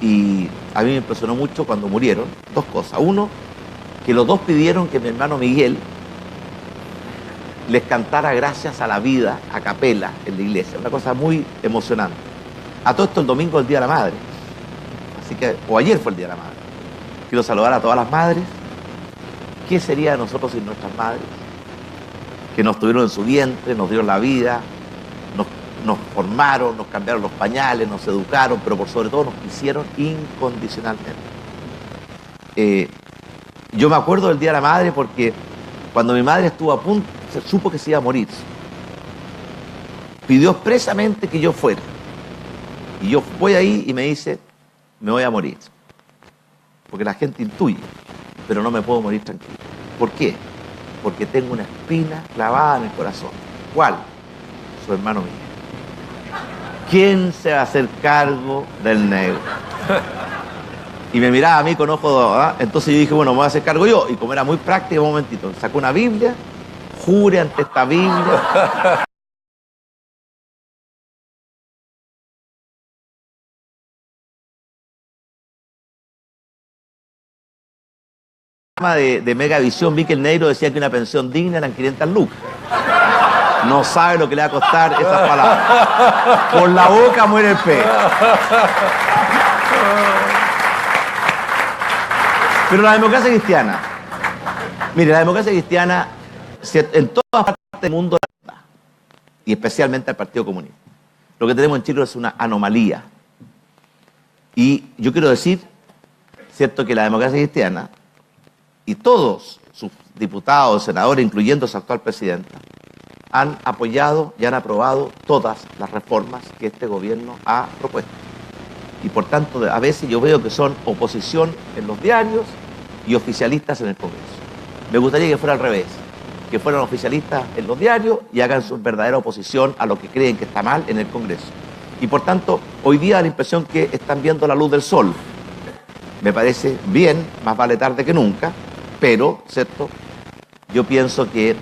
y a mí me impresionó mucho cuando murieron dos cosas. Uno, que los dos pidieron que mi hermano Miguel les cantara gracias a la vida a capela en la iglesia. Una cosa muy emocionante. A todo esto el domingo es el Día de la Madre. Así que, o ayer fue el Día de la Madre. Quiero saludar a todas las madres. ¿Qué sería de nosotros sin nuestras madres? Que nos tuvieron en su vientre, nos dieron la vida, nos formaron, nos cambiaron los pañales, nos educaron, pero por sobre todo nos quisieron incondicionalmente. Yo me acuerdo del Día de la Madre porque cuando mi madre estuvo a punto, se supo que se iba a morir. Pidió expresamente que yo fuera. Y yo voy ahí y me dice, me voy a morir. Porque la gente intuye, pero no me puedo morir tranquilo. ¿Por qué? Porque tengo una espina clavada en el corazón. ¿Cuál? Su hermano Miguel. ¿Quién se va a hacer cargo del negro? Y me miraba a mí con ojos, ¿ah? Entonces yo dije, bueno, me voy a hacer cargo yo. Y como era muy práctico, un momentito, sacó una Biblia, jure ante esta Biblia. De Megavisión vi que el negro decía que una pensión digna eran 500 lucas. No sabe lo que le va a costar esas palabras. Por la boca muere el pez. Pero la democracia cristiana, mire, la democracia cristiana en todas partes del mundo, y especialmente el Partido Comunista, lo que tenemos en Chile es una anomalía. Y yo quiero decir, cierto, que la democracia cristiana y todos sus diputados, senadores, incluyendo su actual presidenta, han apoyado y han aprobado todas las reformas que este gobierno ha propuesto. Y por tanto, a veces yo veo que son oposición en los diarios y oficialistas en el Congreso. Me gustaría que fuera al revés, que fueran oficialistas en los diarios y hagan su verdadera oposición a lo que creen que está mal en el Congreso. Y por tanto, hoy día da la impresión que están viendo la luz del sol. Me parece bien, más vale tarde que nunca, pero, ¿cierto? Yo pienso que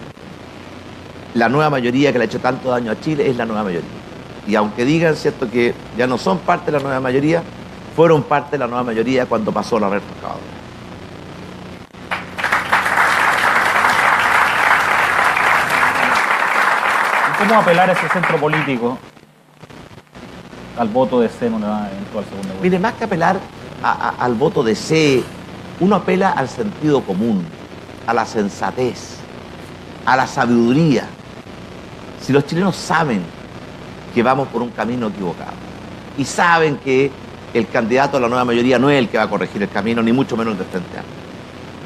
la nueva mayoría que le ha hecho tanto daño a Chile es la nueva mayoría. Y aunque digan, ¿cierto?, que ya no son parte de la nueva mayoría, fueron parte de la nueva mayoría cuando pasó la retroexcavadora. ¿Cómo apelar a ese centro político al voto de C en una eventual segunda vuelta? Mire, más que apelar al voto de C, uno apela al sentido común, a la sensatez, a la sabiduría. Si los chilenos saben que vamos por un camino equivocado. Y saben que el candidato a la nueva mayoría no es el que va a corregir el camino, ni mucho menos el de Frente Amplio.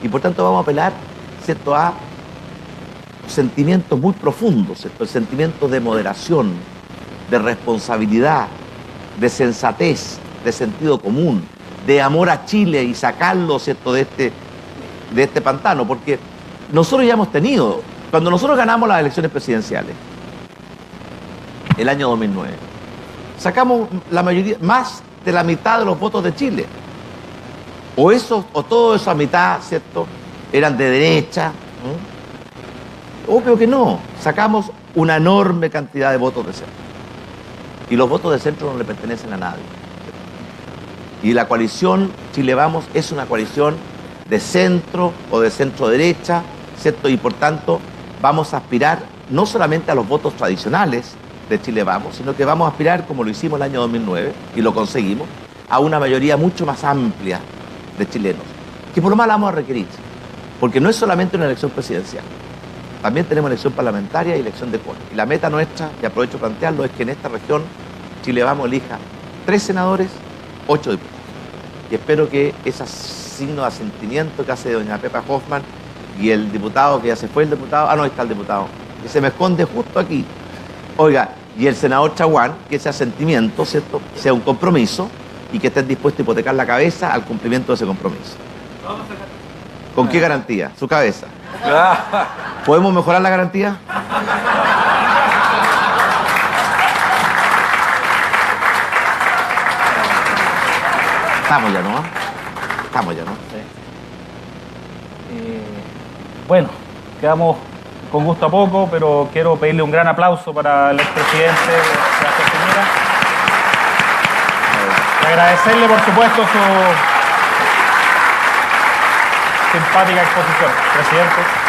Y por tanto vamos a apelar, ¿cierto?, a sentimientos muy profundos, ¿cierto?, el sentimiento de moderación, de responsabilidad, de sensatez, de sentido común, de amor a Chile y sacarlo, ¿cierto?, de este pantano, porque nosotros ya hemos tenido, cuando nosotros ganamos las elecciones presidenciales, el año 2009, sacamos la mayoría, más de la mitad de los votos de Chile. O toda esa mitad, ¿cierto?, eran de derecha. Obvio que no. Sacamos una enorme cantidad de votos de centro. Y los votos de centro no le pertenecen a nadie. Y la coalición Chile Vamos es una coalición de centro o de centro derecha, ¿cierto? Y por tanto vamos a aspirar no solamente a los votos tradicionales de Chile Vamos, sino que vamos a aspirar, como lo hicimos el año 2009, y lo conseguimos, a una mayoría mucho más amplia de chilenos, que por lo más la vamos a requerir, porque no es solamente una elección presidencial, también tenemos elección parlamentaria y elección de Corte. Y la meta nuestra, y aprovecho para plantearlo, es que en esta región Chile Vamos elija 3 senadores, 8 diputados. Y espero que ese signo de asentimiento que hace doña Pepa Hoffman y el diputado, que ya se fue el diputado, no, ahí está el diputado, que se me esconde justo aquí, oiga, y el senador Chaguán, que ese asentimiento, ¿cierto?, sea un compromiso y que estén dispuestos a hipotecar la cabeza al cumplimiento de ese compromiso. ¿Con qué garantía? Su cabeza. ¿Podemos mejorar la garantía? Estamos ya, ¿no? Estamos ya, ¿no? Sí. Bueno, quedamos con gusto a poco, pero quiero pedirle un gran aplauso para el expresidente Sebastián Piñera. Y agradecerle, por supuesto, su simpática exposición. Presidente.